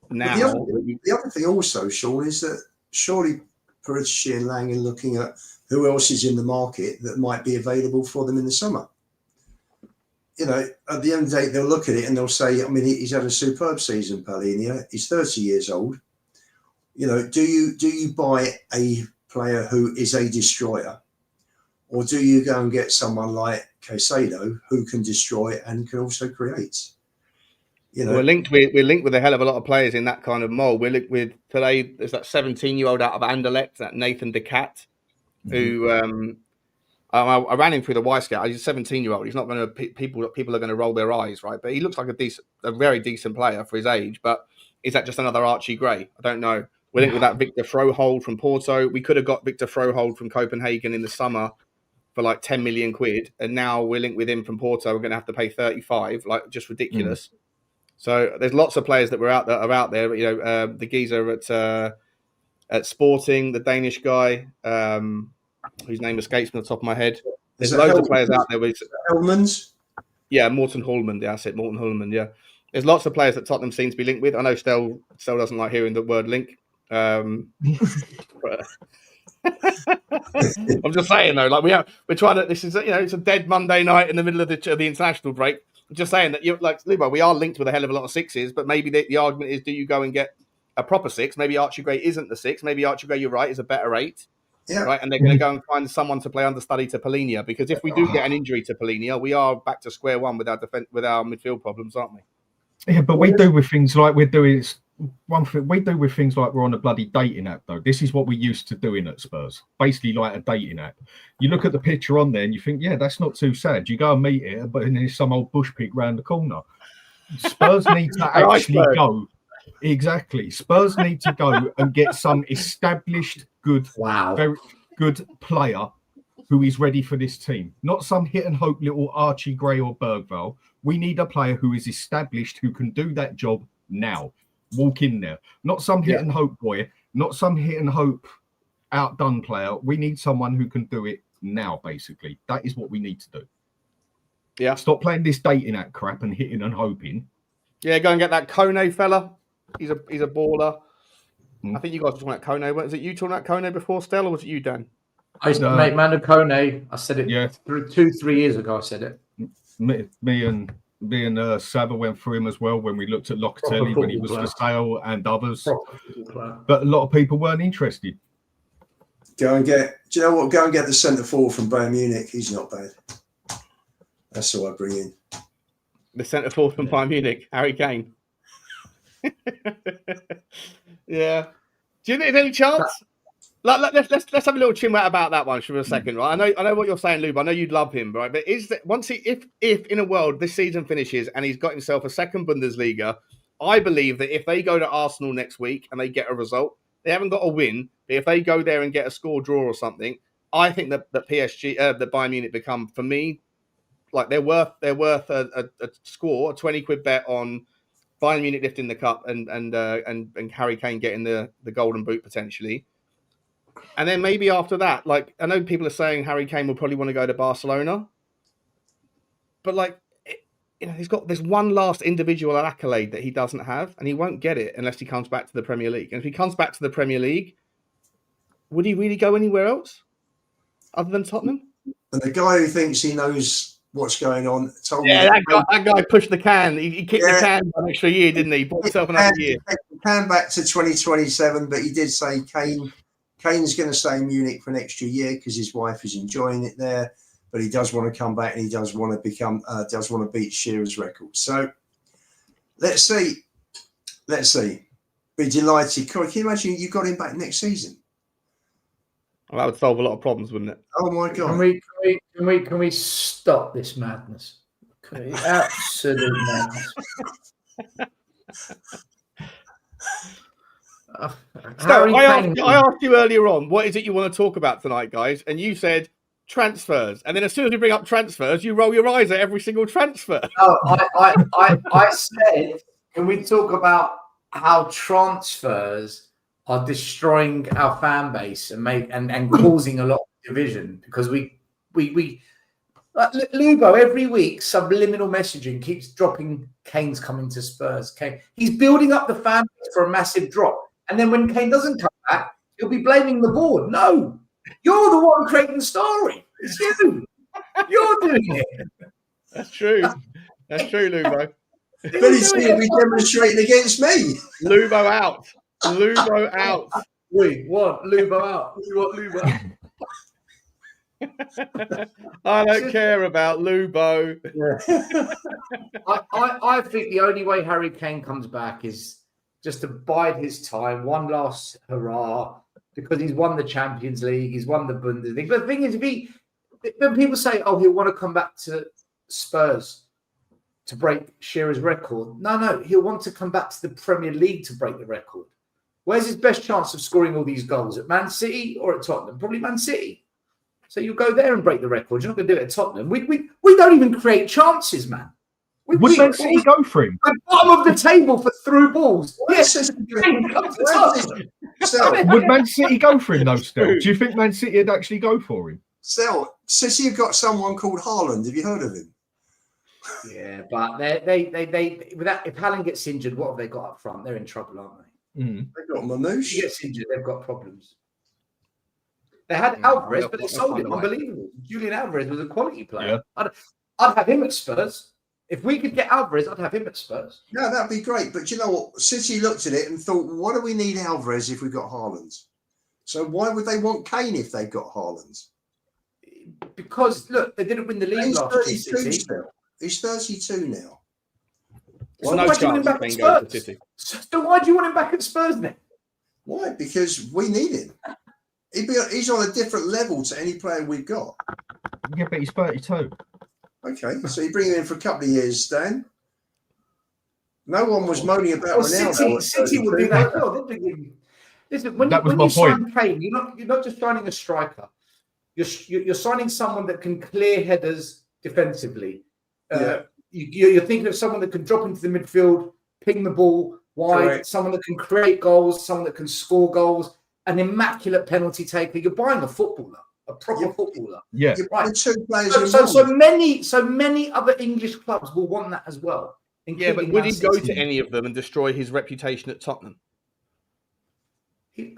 now? The other thing also, Sean, is that surely Paratici and Lang are looking at who else is in the market that might be available for them in the summer. You know, at the end of the day, they'll look at it and they'll say, I mean, he's had a superb season, Palhinha. He's 30 years old. You know, do you buy a player who is a destroyer, or do you go and get someone like Caicedo who can destroy and can also create? You know, we're linked with a hell of a lot of players in that kind of mold. We're linked with today. There's that 17-year-old out of Anderlecht, that Nathan De Cat, who I ran him through the Y-Scout. He's a 17-year-old. He's not going to people are going to roll their eyes, right? But he looks like a very decent player for his age. But is that just another Archie Gray? I don't know. We're linked with that Victor Frohold from Porto. We could have got Victor Frohold from Copenhagen in the summer for like 10 million quid. And now we're linked with him from Porto. We're going to have to pay 35, like just ridiculous. So there's lots of players that are out there. You know, the geezer at Sporting, the Danish guy, whose name escapes me on the top of my head. There's loads of players out there. Hellmans? Yeah, Morten Hulman. Yeah, I said Morten Hulman. Yeah. There's lots of players that Tottenham seems to be linked with. I know Stel doesn't like hearing the word link. I'm just saying though, like we're trying to. This is it's a dead Monday night in the middle of the international break. I'm just saying that you're like Lubo, we are linked with a hell of a lot of sixes, but maybe the argument is, do you go and get a proper six? Maybe Archie Gray isn't the six. Maybe Archie Gray, you're right, is a better 8. Yeah. Right, and they're going to go and find someone to play understudy to Polinia, because if we do get an injury to Polinia, we are back to square one with our midfield problems, aren't we? Yeah, but we do with things like we're doing. One thing we do with things like we're on a bloody dating app, though. This is what we used to doing at Spurs, basically like a dating app. You look at the picture on there and you think, yeah, that's not too sad. You go and meet it, but then there's some old bush pig round the corner. Spurs need to actually go. Exactly. Spurs need to go and get some established, very good player who is ready for this team. Not some hit and hope little Archie Gray or Bergvall. We need a player who is established, who can do that job now. Walk in there. Not some hit and hope boy. Not some hit and hope outdone player. We need someone who can do it now, basically. That is what we need to do. Yeah. Stop playing this dating app crap and hitting and hoping. Yeah, go and get that Kone fella. He's a baller. I think you guys were talking about Kone. Was it you talking about Kone before, Stell, or was it you, Dan? I used to make Manu Kone. I said it 2-3 years ago. I said it. Me and Sava went through him as well when we looked at Locatelli when he was for sale and others. But a lot of people weren't interested. Go and get. Do you know what? Go and get the centre forward from Bayern Munich. He's not bad. That's all I bring in. The centre forward from Bayern Munich, Harry Kane. Yeah. Do you think there's any chance? Let's have a little chin about that one for a second, right? I know what you're saying, Lube. I know you'd love him, right? But is that if in a world this season finishes and he's got himself a second Bundesliga, I believe that if they go to Arsenal next week and they get a result, they haven't got a win, but if they go there and get a score draw or something, I think that PSG, that Bayern Munich become, for me, like they're worth a score, a 20 quid bet on Bayern Munich lifting the cup and Harry Kane getting the golden boot potentially. And then maybe after that, like I know people are saying Harry Kane will probably want to go to Barcelona, but like he's got this one last individual accolade that he doesn't have, and he won't get it unless he comes back to the Premier League. And if he comes back to the Premier League, would he really go anywhere else other than Tottenham? And the guy who thinks he knows what's going on told me that guy pushed the can. He kicked the can for an extra year, didn't he? Bought himself another year. He came back to 2027, but he did say Kane's going to stay in Munich for an extra year because his wife is enjoying it there, but he does want to come back and he does want to beat Shearer's record. So let's see. Be delighted. Can you imagine you got him back next season? Well, that would solve a lot of problems, wouldn't it? Oh my God! Can we stop this madness? Absolute madness. I asked you earlier on, what is it you want to talk about tonight, guys? And you said transfers. And then as soon as we bring up transfers, you roll your eyes at every single transfer. No, I said, can we talk about how transfers are destroying our fan base and causing a lot of division? Because we like Lubo, every week, subliminal messaging keeps dropping Kane's coming to Spurs. Kane, he's building up the fan base for a massive drop. And then when Kane doesn't come back, he'll be blaming the board. No, you're the one creating the story. It's you. You're doing it. That's true. That's true, Lubo. But he's going to be demonstrating against me. Lubo out. Lubo out. We want Lubo out. We want Lubo out. I don't care about Lubo. Yeah. I think the only way Harry Kane comes back is just to bide his time, one last hurrah, because he's won the Champions League, he's won the Bundesliga. But the thing is, when people say, oh, he'll want to come back to Spurs to break Shearer's record. No, he'll want to come back to the Premier League to break the record. Where's his best chance of scoring all these goals? At Man City or at Tottenham? Probably Man City. So you'll go there and break the record. You're not going to do it at Tottenham. We don't even create chances, man. Would Man City go for him? At the bottom of the table for through balls. Yes. Would Man City go for him, though, still? Do you think Man City would actually go for him? Still, City have got someone called Haaland. Have you heard of him? Yeah, but they without, if Haaland gets injured, what have they got up front? They're in trouble, aren't they? They've got Mamouche. If he gets injured, they've got problems. They had Alvarez, but they sold him. Unbelievable. Julian Alvarez was a quality player. Yeah. I'd have him at Spurs. If we could get Alvarez, I'd have him at Spurs. Yeah, that'd be great. But you know what? City looked at it and thought, why do we need Alvarez if we've got Haaland? So why would they want Kane if they've got Haaland? Because, look, they didn't win the league last year, City. Still. He's 32 now. So why do you want him back at Spurs? So why do you want him back at Spurs then? Why? Because we need him. He's on a different level to any player we've got. Yeah, but he's 32. Okay, so you bring him in for a couple of years, Stan. No one was moaning about Ronaldo. City will do that. Listen, when you sign Kane, you're not just signing a striker. You're signing someone that can clear headers defensively. You're thinking of someone that can drop into the midfield, ping the ball wide, someone that can create goals, someone that can score goals, an immaculate penalty taker. You're buying a footballer, a proper footballer. Yeah, right. Two players So many other English clubs will want that as well. Yeah, but would he go to any of them and destroy his reputation at Tottenham?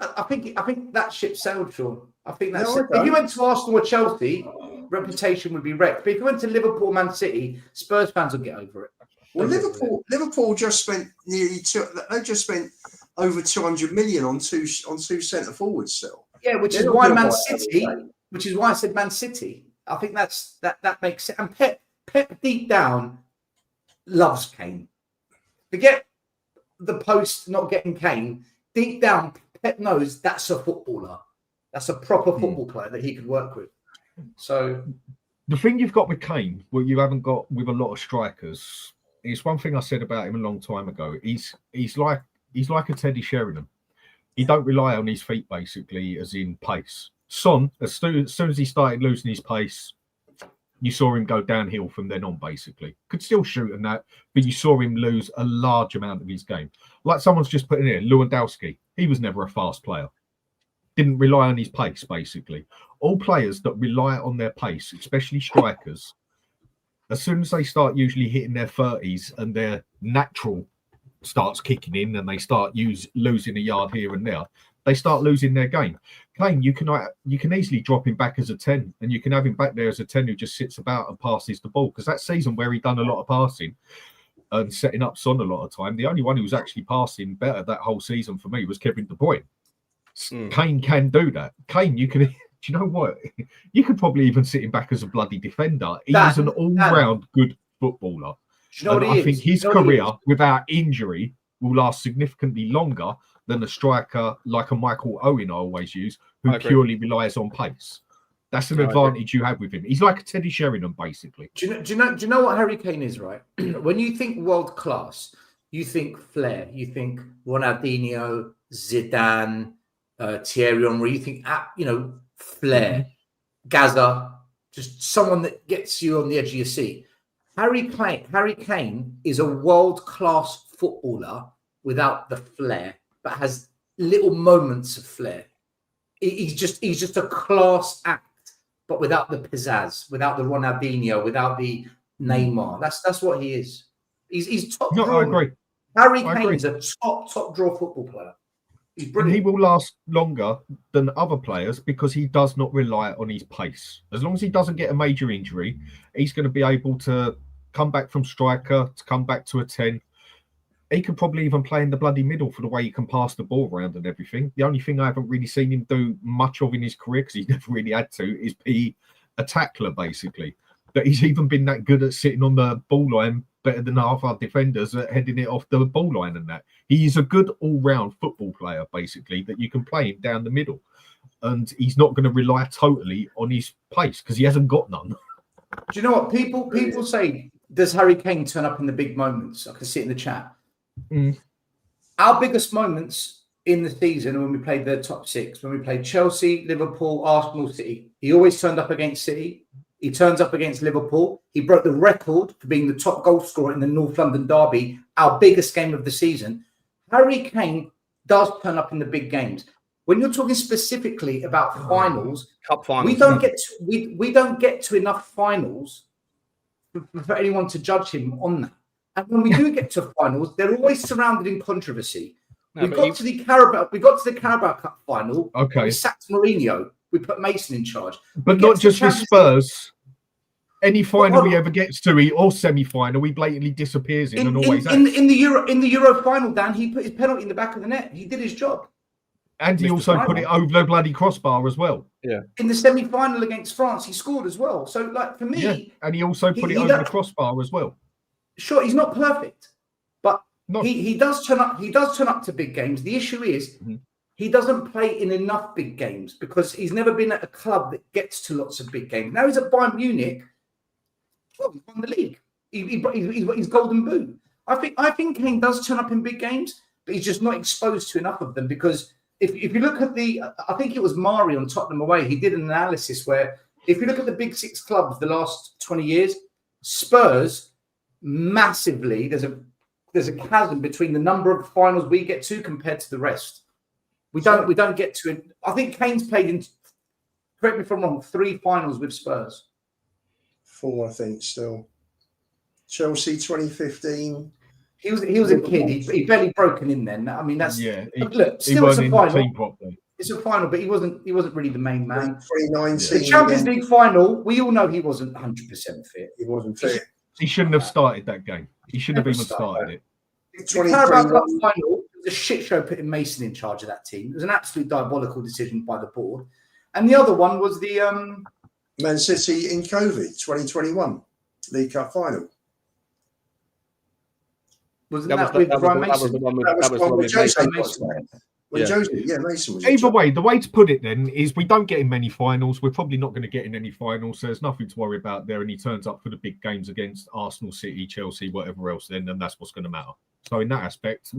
I think that ship sailed, Sean. I think that's it. If you went to Arsenal or Chelsea, reputation would be wrecked. But if you went to Liverpool, Man City, Spurs fans will get over it. Well, Liverpool just spent they just spent over 200 million on two centre forwards still. Yeah, which is why Man City. Which is why I said Man City. I think that makes sense. And Pep deep down loves Kane. Forget the post not getting Kane. Deep down, Pep knows that's a footballer. That's a proper football player that he could work with. So the thing you've got with Kane, what you haven't got with a lot of strikers, is one thing I said about him a long time ago. He's like a Teddy Sheringham. He don't rely on his feet basically, as in pace. Son, as soon as he started losing his pace, you saw him go downhill from then on, basically. Could still shoot and that, but you saw him lose a large amount of his game. Like someone's just put in here, Lewandowski. He was never a fast player. Didn't rely on his pace, basically. All players that rely on their pace, especially strikers, as soon as they start usually hitting their 30s and their natural starts kicking in and they start losing a yard here and there, they start losing their game. Kane, you can easily drop him back as a 10 and you can have him back there as a 10 who just sits about and passes the ball. Because that season where he done a lot of passing and setting up Son a lot of time, the only one who was actually passing better that whole season for me was Kevin De Bruyne. Kane can do that. Kane, you can... Do you know what? You could probably even sit him back as a bloody defender. He's an all-round good footballer. Do you know what I think his career without injury will last significantly longer than a striker like a Michael Owen I always use, who purely relies on pace. That's an advantage you have with him. He's like a Teddy Sheringham, basically. Do you know what Harry Kane is, right? When you think world class, you think flair, you think Ronaldinho, Zidane, Thierry Henry, you think flair, Gaza, just someone that gets you on the edge of your seat. Harry Kane is a world-class footballer without the flair, but has little moments of flair. He's just a class act, but without the pizzazz, without the Ronaldinho, without the Neymar. That's what he is. He's top draw. I agree. Harry Kane is a top draw football player. And he will last longer than other players because he does not rely on his pace. As long as he doesn't get a major injury, he's going to be able to come back from striker, to come back to a 10. He could probably even play in the bloody middle for the way he can pass the ball around and everything. The only thing I haven't really seen him do much of in his career, because he's never really had to, is be a tackler, basically. But he's even been that good at sitting on the ball line better than half our defenders at heading it off the ball line and that. He is a good all-round football player, basically, that you can play him down the middle. And he's not going to rely totally on his pace because he hasn't got none. Do you know what? People say, does Harry Kane turn up in the big moments? I can see it in the chat. Our biggest moments in the season when we played the top 6, when we played Chelsea, Liverpool, Arsenal, City. He always turned up against City. He turns up against Liverpool. He broke the record for being the top goal scorer in the North London derby, our biggest game of the season. Harry Kane does turn up in the big games. When you're talking specifically about finals, cup finals, we don't get to enough finals for anyone to judge him on that. And when we do get to finals, they're always surrounded in controversy. We got to the Carabao Cup final. Okay. We sacked Mourinho. We put Mason in charge. But not just with Spurs. Any final he ever gets to, or semi-final, he blatantly disappears in and always in the Euro final, Dan, he put his penalty in the back of the net. He did his job. And he also put it over the bloody crossbar as well. Yeah. In the semi-final against France, he scored as well. So, like, for me... And he also put it over the crossbar as well. Sure, he's not perfect. But he does turn up. He does turn up to big games. The issue is he doesn't play in enough big games because he's never been at a club that gets to lots of big games. Now he's at Bayern Munich. Well, he's won the league. He's golden boot. I think Kane does turn up in big games, but he's just not exposed to enough of them because if you look at I think it was Mari on Tottenham away. He did an analysis where if you look at the big 6 clubs the last 20 years, Spurs massively there's a chasm between the number of finals we get to compared to the rest. We don't get to it. I think Kane's played in, correct me if I'm wrong, 3 finals with Spurs. 4, I think, still. Chelsea 2015. He was a kid. He barely broken in then. I mean, that's look. He still, it's a in final. the team properly. It's a final, but he wasn't really the main man. 2019. The Champions League final. We all know he wasn't 100% fit. He wasn't fit. He shouldn't have started that game. He shouldn't have even started it. The Carabao Cup final was a shit show putting Mason in charge of that team. It was an absolute diabolical decision by the board. And the other one was the Man City in COVID 2021 League Cup final. Wasn't that with Ryan Mason? That was with Jose Mason. Mason was. Either way, the way to put it then is we don't get in many finals. We're probably not going to get in any finals. So there's nothing to worry about there. And he turns up for the big games against Arsenal, City, Chelsea, whatever else. Then that's what's going to matter. So in that aspect,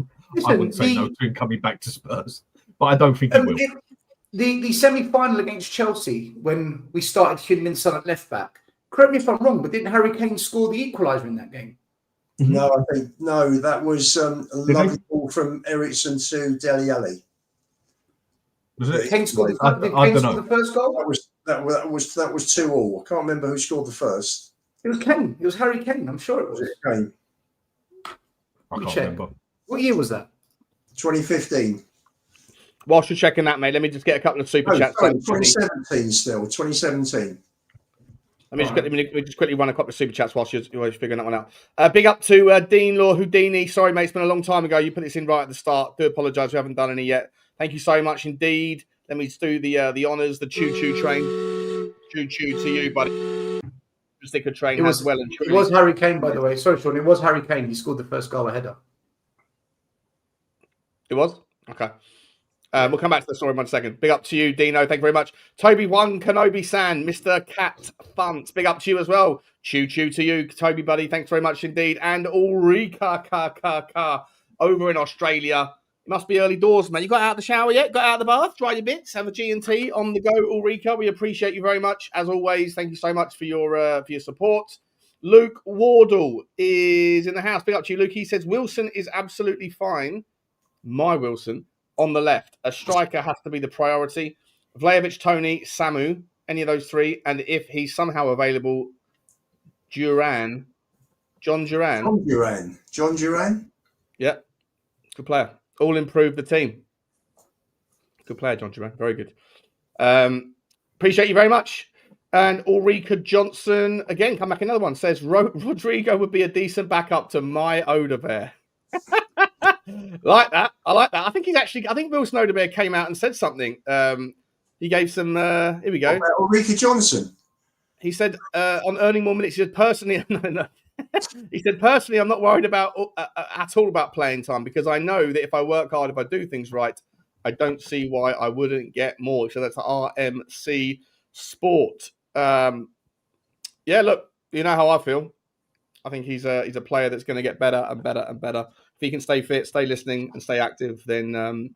I wouldn't say no to him coming back to Spurs, but I don't think he will. The semi-final against Chelsea when we started Heung-min Son at left back. Correct me if I'm wrong, but didn't Harry Kane score the equaliser in that game? No, I think that was a lovely ball from Ericsson to Dele Alli. Was it? Kane scored the first goal. That was 2-2. I can't remember who scored the first. It was Kane. It was Harry Kane. I'm sure it was. Kane. I can't remember. What year was that? 2015. Whilst you're checking that, mate, let me just get a couple of super chats. 2017 still. 2017. Let me just quickly run a couple of super chats whilst you're figuring that one out. Big up to Dean Law Houdini. Sorry, mate, it's been a long time ago. You put this in right at the start. Do apologise, we haven't done any yet. Thank you so much indeed. Let me just do the honours, the choo-choo train. Choo-choo to you, buddy. The sticker train as well. And it was Harry Kane, by the way. Sorry, Sean. It was Harry Kane. He scored the first goal, a header. It was? Okay. We'll come back to the story in 1 second. Big up to you, Dino. Thank you very much. Toby One, Kenobi San, Mr. Cat Funt. Big up to you as well. Choo choo to you, Toby buddy. Thanks very much indeed. And Ulrika over in Australia. It must be early doors, man. You got out of the shower yet? Got out of the bath? Dry your bits? Have a G&T on the go, Ulrika. We appreciate you very much as always. Thank you so much for your support. Luke Wardle is in the house. Big up to you, Luke. He says Wilson is absolutely fine. My Wilson. On the left, a striker has to be the priority. Vlahovic, Tony, Samu, any of those 3. And if he's somehow available, John Duran. Yeah, good player. All improved the team. Good player, John Duran. Very good. Appreciate you very much. And Ulrika Johnson, again, come back another one, says Rodrigo would be a decent backup to my Odebear. Like that. I like that. I think Will Snowderbear came out and said something. He gave some here we go. Ulrika Johnson. He said on earning more minutes, he said personally no. He said personally I'm not worried about at all about playing time because I know that if I work hard, if I do things right, I don't see why I wouldn't get more. So that's RMC Sport. Yeah, look, you know how I feel. I think he's a player that's going to get better and better and better. If he can stay fit, stay listening, and stay active, then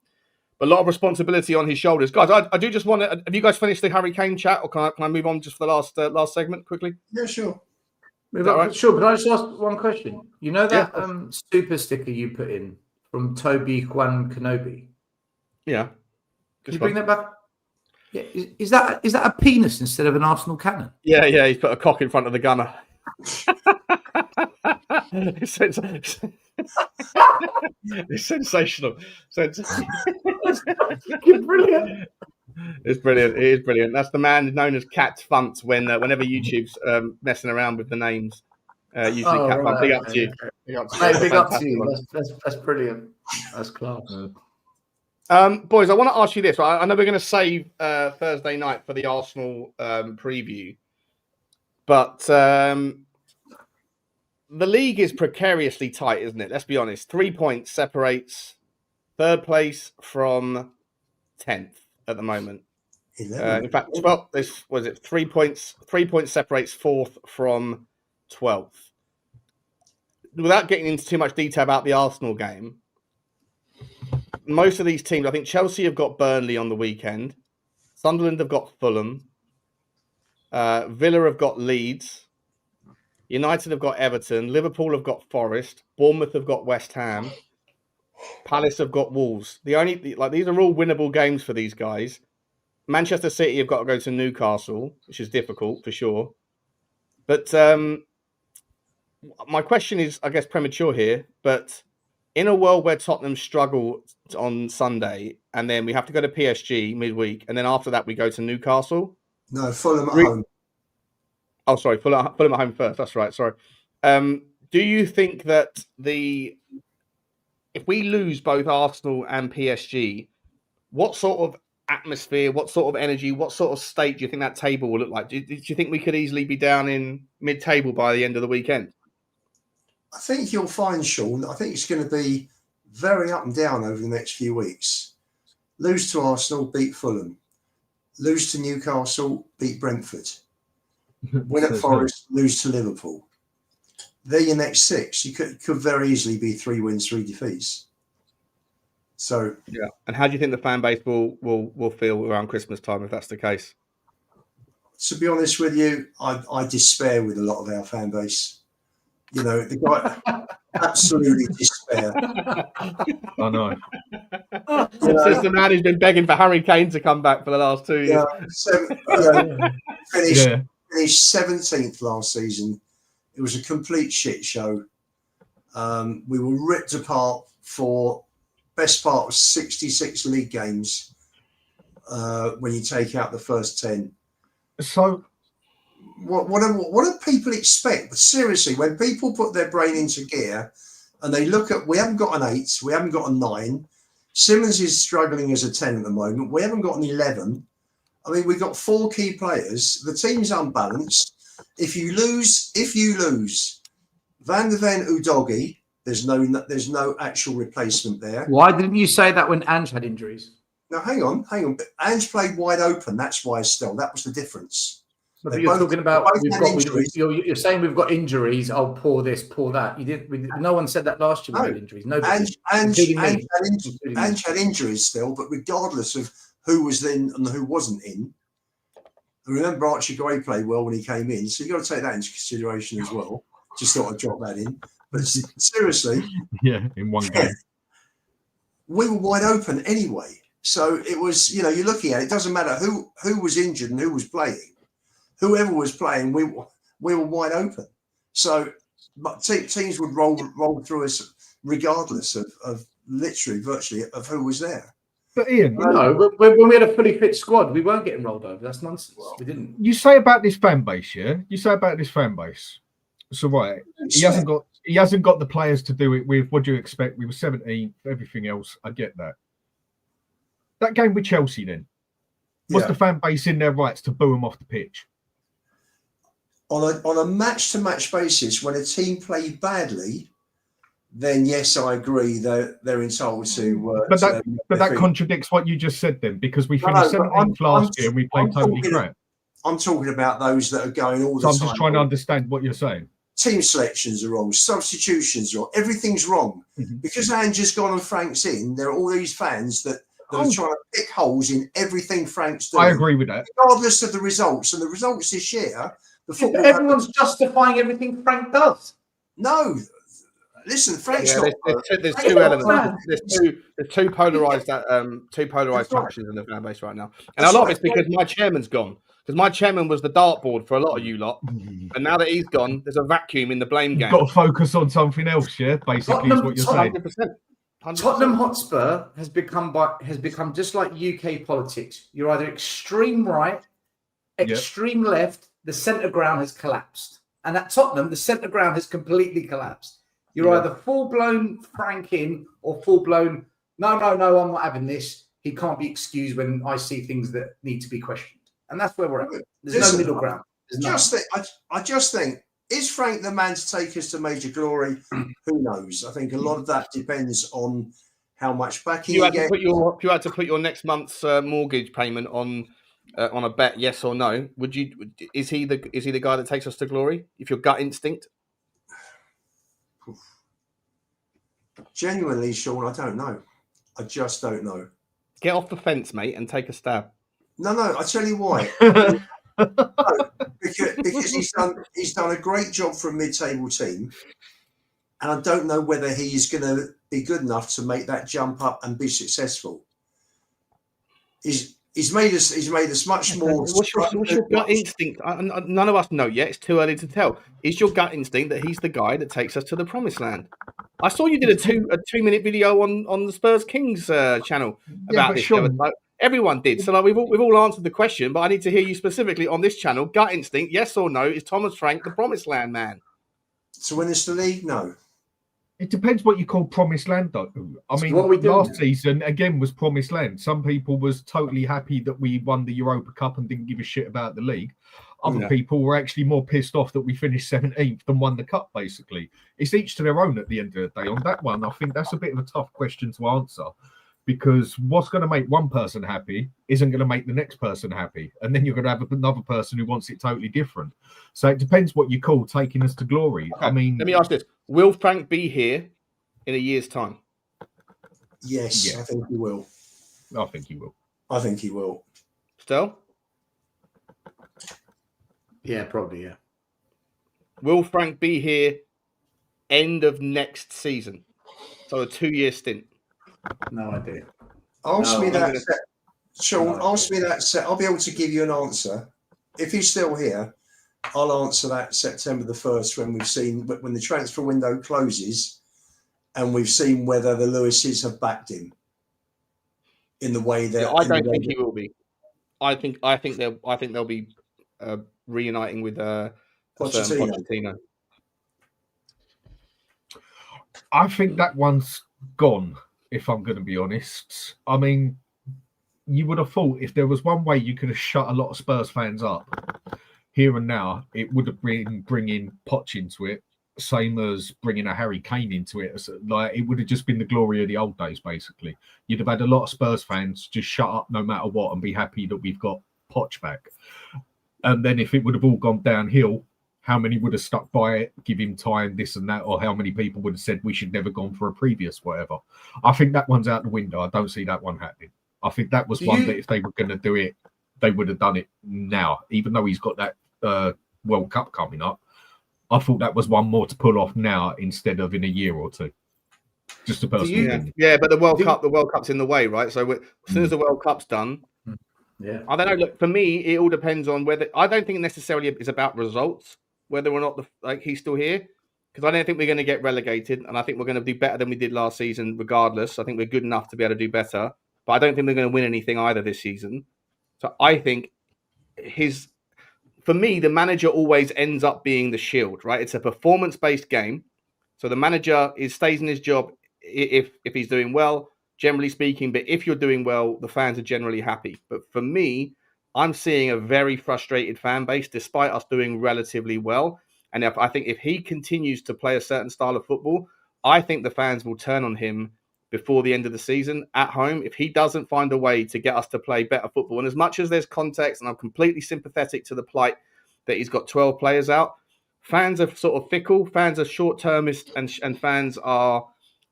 a lot of responsibility on his shoulders. Guys, I do just want to... Have you guys finished the Harry Kane chat, or can I move on just for the last segment quickly? Yeah, sure. Right? Sure, but I just ask one question. You know that Yeah. super sticker you put in from Toby Juan Kenobi? Yeah. Can you bring that back? Yeah. Is that a penis instead of an Arsenal cannon? Yeah, he's put a cock in front of the gunner. It's sensational. Brilliant. It's brilliant. It is brilliant. That's the man known as Cat Funt whenever YouTube's messing around with the names. Usually Cat Funt. Big up to you. Big up to you. That's brilliant. That's class. Boys, I want to ask you this. I know we're going to save Thursday night for the Arsenal preview, but the league is precariously tight, isn't it? Let's be honest. 3 points separates third place from 10th at the moment. In fact, 12. This was it. 3 points. 3 points separates fourth from 12th. Without getting into too much detail about the Arsenal game, most of these teams, I think Chelsea have got Burnley on the weekend. Sunderland have got Fulham. Villa have got Leeds. United have got Everton. Liverpool have got Forest. Bournemouth have got West Ham. Palace have got Wolves. These are all winnable games for these guys. Manchester City have got to go to Newcastle, which is difficult for sure. But my question is, I guess, premature here, but in a world where Tottenham struggle on Sunday, and then we have to go to PSG midweek, and then after that we go to Newcastle. No, Fulham at home. Oh, sorry, Fulham at home first. That's right. Sorry. Do you think that if we lose both Arsenal and PSG, what sort of atmosphere, what sort of energy, what sort of state do you think that table will look like? Do you think we could easily be down in mid-table by the end of the weekend? I think you'll find, Sean, I think it's going to be very up and down over the next few weeks. Lose to Arsenal, beat Fulham. Lose to Newcastle, beat Brentford. Win at Forest, lose to Liverpool. They're your next six. You could very easily be 3 wins, 3 defeats. So yeah. And how do you think the fan base will feel around Christmas time if that's the case? To be honest with you, I despair with a lot of our fan base. You know, the guy absolutely despair. I know. Since the man who's been begging for Harry Kane to come back for the last 2 years. Finished 17th last season. It was a complete shit show. We were ripped apart for best part of 66 league games when you take out the first 10. So what do people expect? But seriously, when people put their brain into gear and they look at, we haven't got an 8, we haven't got a 9. Simmons is struggling as a 10 at the moment. We haven't got an 11. I mean, we've got 4 key players. The team's unbalanced. If you lose Van der Ven, Udogie, there's no actual replacement there. Why didn't you say that when Ange had injuries? Now, hang on. Ange played wide open. That's why still. That was the difference. But you're talking about you're saying we've got injuries. Oh, pour this, pour that. No one said that last year. We had injuries. Nobody. Ange had injuries still, but regardless of who was in and who wasn't in. Remember, Archie Gray played well when he came in, so you've got to take that into consideration as well. Just thought I'd drop that in. But seriously, in one game, we were wide open anyway. So it was, you're looking at it. It doesn't matter who was injured and who was playing. Whoever was playing, we were wide open. So teams would roll through us regardless of literally, virtually, of who was there. But Ian, when we had a fully fit squad, we weren't getting rolled over. That's nonsense. We didn't. You say about this fan base, yeah? You say about this fan base. So right, he hasn't got the players to do it with. What do you expect? We were 17th. Everything else, I get that. That game with Chelsea, then, was the fan base in their rights to boo them off the pitch? On a match-to-match basis, when a team played badly, then yes, I agree that they're entitled to. But that contradicts what you just said, then, because we finished 17th last year and we played totally crap. I'm talking about those that are going all the time. I'm just trying to understand what you're saying. Team selections are wrong, substitutions are wrong, everything's wrong. Mm-hmm. Because Ange has gone and Frank's in, there are all these fans that that are trying to pick holes in everything Frank's doing. I agree with that. Regardless of the results. And the results this year, the football... Everyone's justifying everything Frank does. No. Listen, Frank's not... There's two elements. There's two polarised factions in the fan base right now. And a lot of it's because my chairman's gone. Because my chairman was the dartboard for a lot of you lot. And now that he's gone, there's a vacuum in the blame game. You've got to focus on something else, yeah? Basically, is what you're saying. 100%. Tottenham Hotspur has become just like UK politics. You're either extreme right, extreme left, the centre ground has collapsed. And at Tottenham, the centre ground has completely collapsed. You're either full-blown Frank in or full-blown, no, I'm not having this. He can't be excused when I see things that need to be questioned. And that's where we're at. There's no middle ground. I just think, is Frank the man to take us to major glory? Who knows? I think a lot of that depends on how much backing you get. If you had to put your next month's mortgage payment on a bet, yes or no, would you? Is he the guy that takes us to glory? If your gut instinct. Genuinely, Sean, I don't know. I just don't know. Get off the fence, mate, and take a stab. No, I tell you why. Because he's done a great job for a mid-table team, and I don't know whether he's going to be good enough to make that jump up and be successful. He's made us much more. What's your gut instinct? None of us know yet. It's too early to tell. Is your gut instinct that he's the guy that takes us to the promised land? I saw you did a 2-minute video on the Spurs Kings channel about this. Sure. Everyone did. So we've all answered the question, but I need to hear you specifically on this channel. Gut instinct, yes or no? Is Thomas Frank the promised land man? To win us the league? No. It depends what you call promised land, though. I mean, last season, again, was promised land. Some people was totally happy that we won the Europa Cup and didn't give a shit about the league. Other people were actually more pissed off that we finished 17th than won the cup, basically. It's each to their own at the end of the day. On that one, I think that's a bit of a tough question to answer, because what's going to make one person happy isn't going to make the next person happy. And then you're going to have another person who wants it totally different. So it depends what you call taking us to glory. Okay. I mean... Let me ask this. Will Frank be here in a year's time? Yes, yeah. I think he will. I think he will. I think he will. Still? Yeah, probably, yeah. Will Frank be here end of next season? So a 2-year stint? No idea. Ask me that, Sean. Ask me that. I'll be able to give you an answer. If he's still here, I'll answer that September the 1st when the transfer window closes, and we've seen whether the Lewises have backed him in the way that. I don't think he will be. I think they'll be reuniting with Pochettino. I think that one's gone, if I'm going to be honest. I mean, you would have thought if there was one way you could have shut a lot of Spurs fans up here and now, it would have been bringing Poch into it, same as bringing a Harry Kane into it. Like, it would have just been the glory of the old days, basically. You'd have had a lot of Spurs fans just shut up no matter what and be happy that we've got Poch back. And then if it would have all gone downhill, how many would have stuck by it, give him time, this and that, or how many people would have said we should never gone for a previous whatever? I think that one's out the window. I don't see that one happening. I think that was one that if they were going to do it, they would have done it now, even though he's got that World Cup coming up. I thought that was one more to pull off now instead of in a year or two. Just a personal opinion. Yeah, but the World Cup's in the way, right? So as soon as the World Cup's done, I don't know. Look, for me, it all depends on whether. I don't think necessarily it's about results, whether or not he's still here, because I don't think we're going to get relegated, and I think we're going to do better than we did last season, regardless. I think we're good enough to be able to do better, but I don't think we're going to win anything either this season. So I think for me, the manager always ends up being the shield, right? It's a performance-based game, so the manager stays in his job if he's doing well, generally speaking. But if you're doing well, the fans are generally happy. But for me, I'm seeing a very frustrated fan base, despite us doing relatively well. And I think if he continues to play a certain style of football, I think the fans will turn on him before the end of the season at home. If he doesn't find a way to get us to play better football, and as much as there's context, and I'm completely sympathetic to the plight that he's got 12 players out, fans are sort of fickle, fans are short-termist, and fans are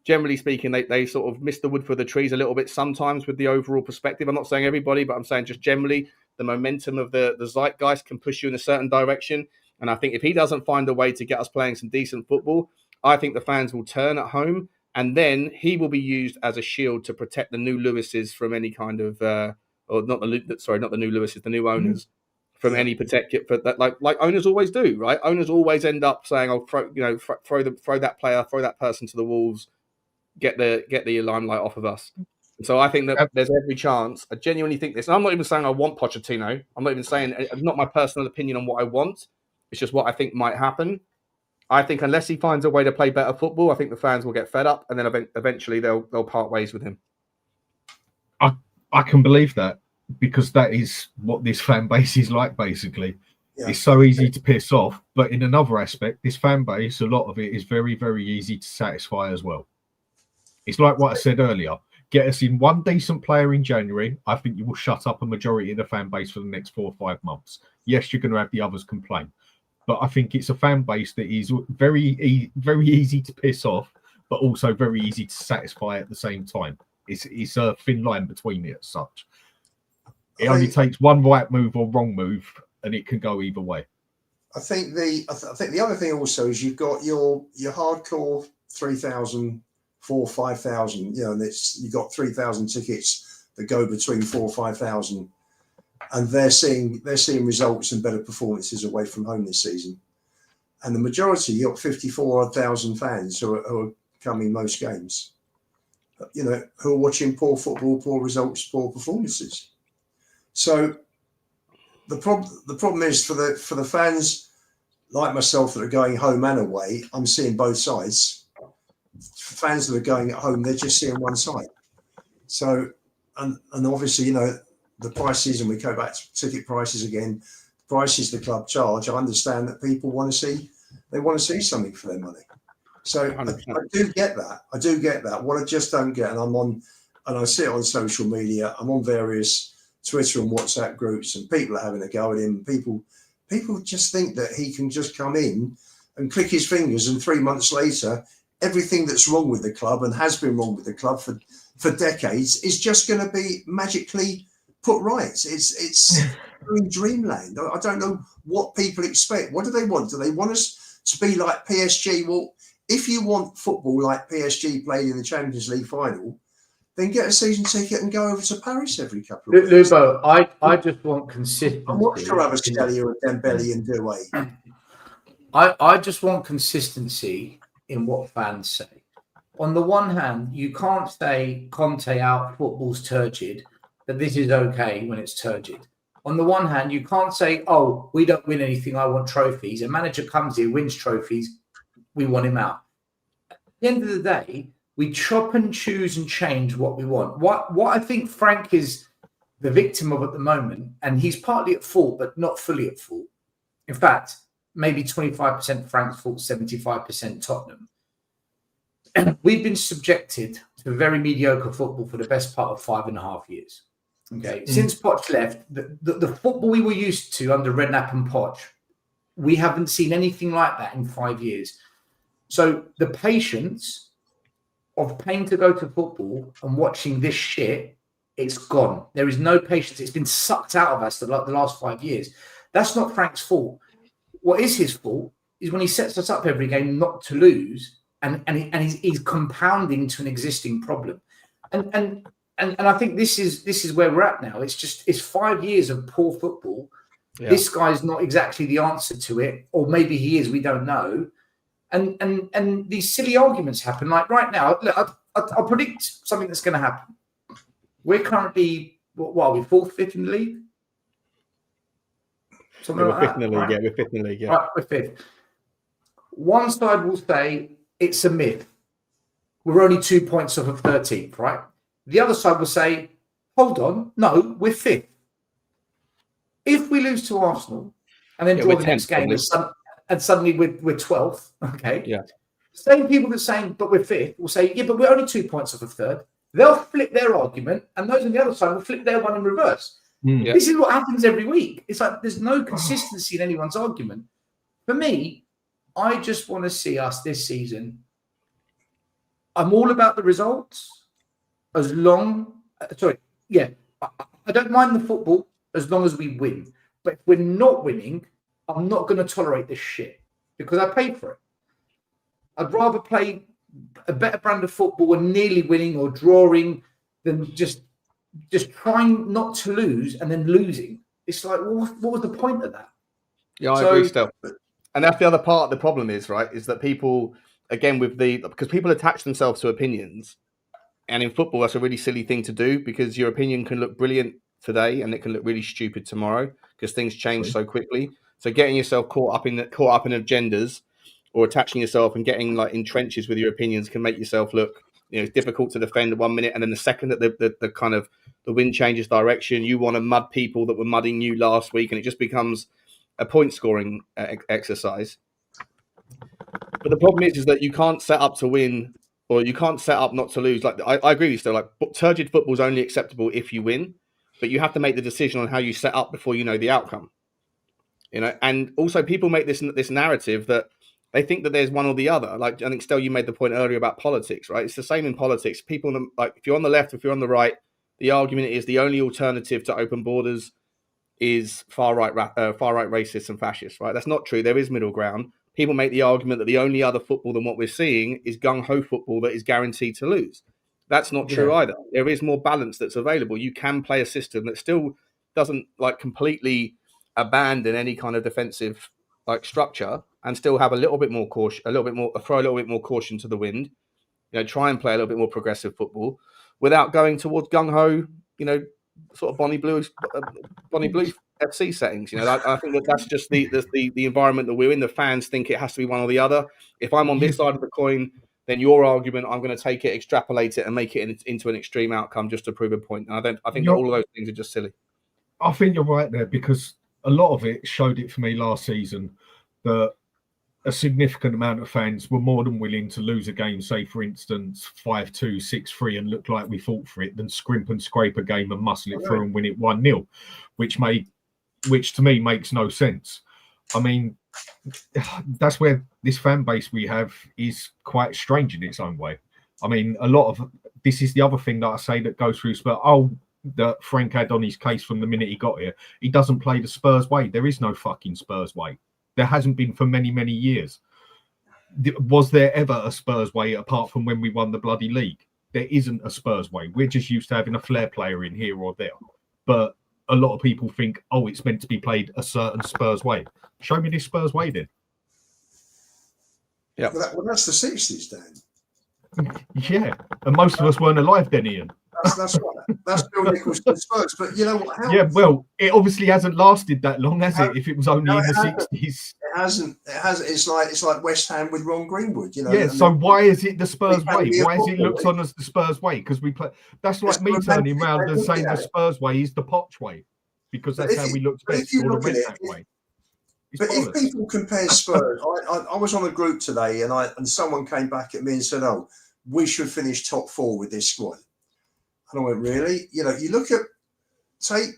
generally speaking, they sort of miss the wood for the trees a little bit sometimes with the overall perspective. I'm not saying everybody, but I'm saying just generally the momentum of the zeitgeist can push you in a certain direction. And I think if he doesn't find a way to get us playing some decent football, I think the fans will turn at home, and then he will be used as a shield to protect the new Lewises from any kind of, the new Lewises, the new owners from any protect for that, like owners always do, right? Owners always end up saying, "I'll throw that player, throw that person to the wolves, get the limelight off of us." And so I think that there's every chance. I genuinely think this. And I'm not even saying I want Pochettino. I'm not even saying not my personal opinion on what I want. It's just what I think might happen. I think unless he finds a way to play better football, I think the fans will get fed up, and then eventually they'll part ways with him. I can believe that, because that is what this fan base is like, basically. Yeah. It's so easy to piss off, but in another aspect, this fan base, a lot of it is very, very easy to satisfy as well. It's like what I said earlier. Get us in one decent player in January, I think you will shut up a majority of the fan base for the next 4 or 5 months. Yes, you're going to have the others complain, but I think it's a fan base that is very easy to piss off, but also very easy to satisfy at the same time. It's a thin line between it as such. It only takes one right move or wrong move, and it can go either way. I think the other thing also is you've got your hardcore 3,000, 4,000, 5,000. You know, and you've got 3,000 tickets that go between 4,000 or 5,000, and they're seeing results and better performances away from home this season. And the majority, you've got 54,000 fans who are coming most games. You know, who are watching poor football, poor results, poor performances. So the problem is for the fans like myself that are going home and away, I'm seeing both sides. For fans that are going at home, they're just seeing one side. So and obviously, you know, the prices, and we go back to ticket prices again, prices the club charge. I understand that people want to see something for their money. So I do get that. What I just don't get, and I see it on social media, I'm on various Twitter and WhatsApp groups, and people are having a go at him. People just think that he can just come in and click his fingers, and 3 months later, everything that's wrong with the club and has been wrong with the club for decades is just going to be magically put right. It's dreamland. I don't know what people expect. What do they want? Do they want us to be like PSG? Well, if you want football like PSG played in the Champions League final, then get a season ticket and go over to Paris every couple of weeks. Lubo, I just want consistency. I'm not sure Kvaratskhelia or Dembele and Doué. I just want consistency in what fans say. On the one hand, you can't say Conte out, football's turgid, that this is okay when it's turgid. On the one hand, you can't say, oh, we don't win anything, I want trophies. A manager comes here, wins trophies, we want him out. At the end of the day, we chop and choose and change what we want. What I think Frank is the victim of at the moment, and he's partly at fault, but not fully at fault. In fact, maybe 25% Frank's fault, 75% Tottenham. We've been subjected to very mediocre football for the best part of 5.5 years. Okay, since Poch left, the football we were used to under Redknapp and Poch, we haven't seen anything like that in 5 years. So the patience of paying to go to football and watching this shit, it's gone. There is no patience. It's been sucked out of us the last 5 years. That's not Frank's fault. What is his fault is when he sets us up every game not to lose, and he's compounding to an existing problem. And I think this is where we're at now. It's 5 years of poor football. Yeah. This guy's not exactly the answer to it, or maybe he is. We don't know. And these silly arguments happen. Like right now, look, I'll predict something that's going to happen. We're currently, what are we, 4th, 5th in the league? Something like that. Right? Yeah, we're 5th in the league. Yeah, right, we're 5th. One side will say it's a myth. We're only 2 points off of 13th, right? The other side will say, hold on, no, we're 5th. If we lose to Arsenal and then draw the next game and suddenly we're 12th, okay? Yeah. Same people that are saying, but we're 5th, will say, yeah, but we're only 2 points off of 3rd. They'll flip their argument, and those on the other side will flip their one in reverse. Yeah. This is what happens every week. It's like there's no consistency in anyone's argument. For me, I just want to see us this season I'm all about the results as long. I don't mind the football as long as we win. But if we're not winning, I'm not going to tolerate this shit because I paid for it. I'd rather play a better brand of football and nearly winning or drawing than just trying not to lose and then losing. It's like, what was the point of that? Yeah, I agree still. And that's the other part of the problem is that people, again, because people attach themselves to opinions. And in football, that's a really silly thing to do because your opinion can look brilliant today and it can look really stupid tomorrow because things change so quickly. So getting yourself caught up in agendas or attaching yourself and getting like in trenches with your opinions can make yourself look, it's difficult to defend 1 minute, and then the second that the wind changes direction, you want to mud people that were mudding you last week, and it just becomes a point scoring exercise. But the problem is that you can't set up to win. Or you can't set up not to lose. Like I agree with you still. Like turgid football is only acceptable if you win, but you have to make the decision on how you set up before you know the outcome. And also people make this narrative that they think that there's one or the other. Like I think Stel, you made the point earlier about politics, right? It's the same in politics. People like if you're on the left, if you're on the right, the argument is the only alternative to open borders is far right racists and fascists, right? That's not true. There is middle ground. People make the argument that the only other football than what we're seeing is gung-ho football that is guaranteed to lose. That's not true either. There is more balance that's available. You can play a system that still doesn't like completely abandon any kind of defensive like structure and still have a little bit more caution, throw a little bit more caution to the wind. Try and play a little bit more progressive football without going towards gung-ho, sort of Bonnie Blue FC settings. I think that's just the environment that we're in. The fans think it has to be one or the other. If I'm on this side of the coin, then your argument, I'm going to take it, extrapolate it, and make it into an extreme outcome just to prove a point. And I think that all of those things are just silly. I think you're right there because a lot of it showed it for me last season that a significant amount of fans were more than willing to lose a game, say, for instance, 5-2, 6-3, and look like we fought for it, than scrimp and scrape a game and muscle it through and win it 1-0, which to me makes no sense. I mean, that's where this fan base we have is quite strange in its own way. I mean, a lot of this is the other thing that I say that goes through Spurs. That Frank had on his case from the minute he got here. He doesn't play the Spurs way. There is no fucking Spurs way. There hasn't been for many, many years. Was there ever a Spurs way apart from when we won the bloody league? There isn't a Spurs way. We're just used to having a flair player in here or there. But a lot of people think, it's meant to be played a certain Spurs way. Show me this Spurs way then. Yeah. Well, that's the 60s, Dan. Yeah. And most of us weren't alive then, Ian. That's right. That's Bill Nicholls to Spurs. But you know what? Yeah, well, it obviously hasn't lasted that long, has it? If it was only in the 60s. It hasn't. It's like West Ham with Ron Greenwood, Yeah, so why is it the Spurs way? Why is it looked on as the Spurs way? Because we play. That's like me turning around and saying the Spurs way is the Poch way. Because that's how we looked best, or the West Ham way. But if people compare Spurs, I was on a group today and someone came back at me and said, we should finish top 4 with this squad. And I went, really? You look at, take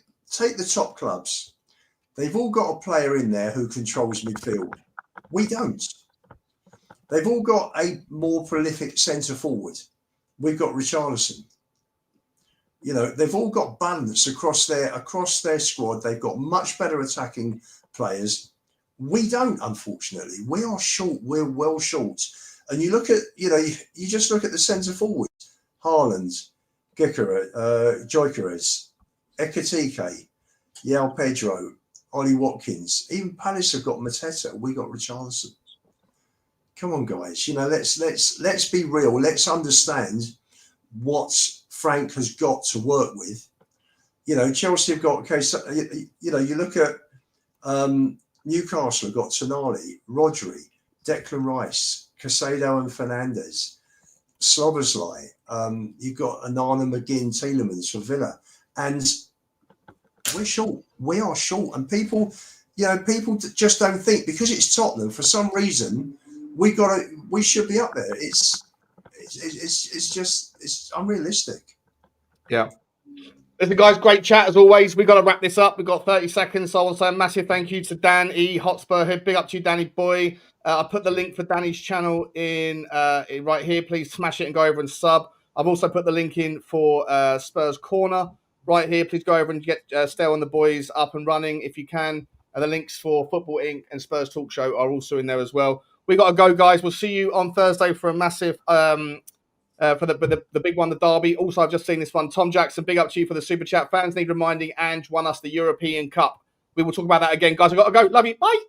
the top clubs. They've all got a player in there who controls midfield. We don't. They've all got a more prolific centre forward. We've got Richarlison. They've all got balance across their squad. They've got much better attacking players. We don't, unfortunately. We are short. We're well short. And you look at, you just look at the centre forwards. Haaland, Gyökeres, Ekitike, Yao Pedro, Ollie Watkins. Even Palace have got Mateta. We got Richarlison. Come on, guys. Let's be real. Let's understand what Frank has got to work with. Chelsea have got. Okay, so, you look at Newcastle have got Tonali, Rodri, Declan Rice, Caicedo and Fernandes, Szoboszlai. You've got Anana, McGinn, Tielemans for Villa, and we're short. We are short, and people just don't think because it's Tottenham for some reason we should be up there. It's unrealistic. Yeah. Listen, guys, great chat as always. We've got to wrap this up. We've got 30 seconds. So I want to say a massive thank you to Dan E. Hotspur here. Big up to you, Danny boy. I put the link for Danny's channel in right here. Please smash it and go over and sub. I've also put the link in for Spurs Corner right here. Please go over and get Stay on the Boys up and running if you can. And the links for Football Inc. and Spurs Talk Show are also in there as well. We got to go, guys. We'll see you on Thursday for a massive for the big one, the derby. Also, I've just seen this one. Tom Jackson, big up to you for the super chat. Fans need reminding. Ange won us the European Cup. We will talk about that again, guys. I've got to go. Love you. Bye.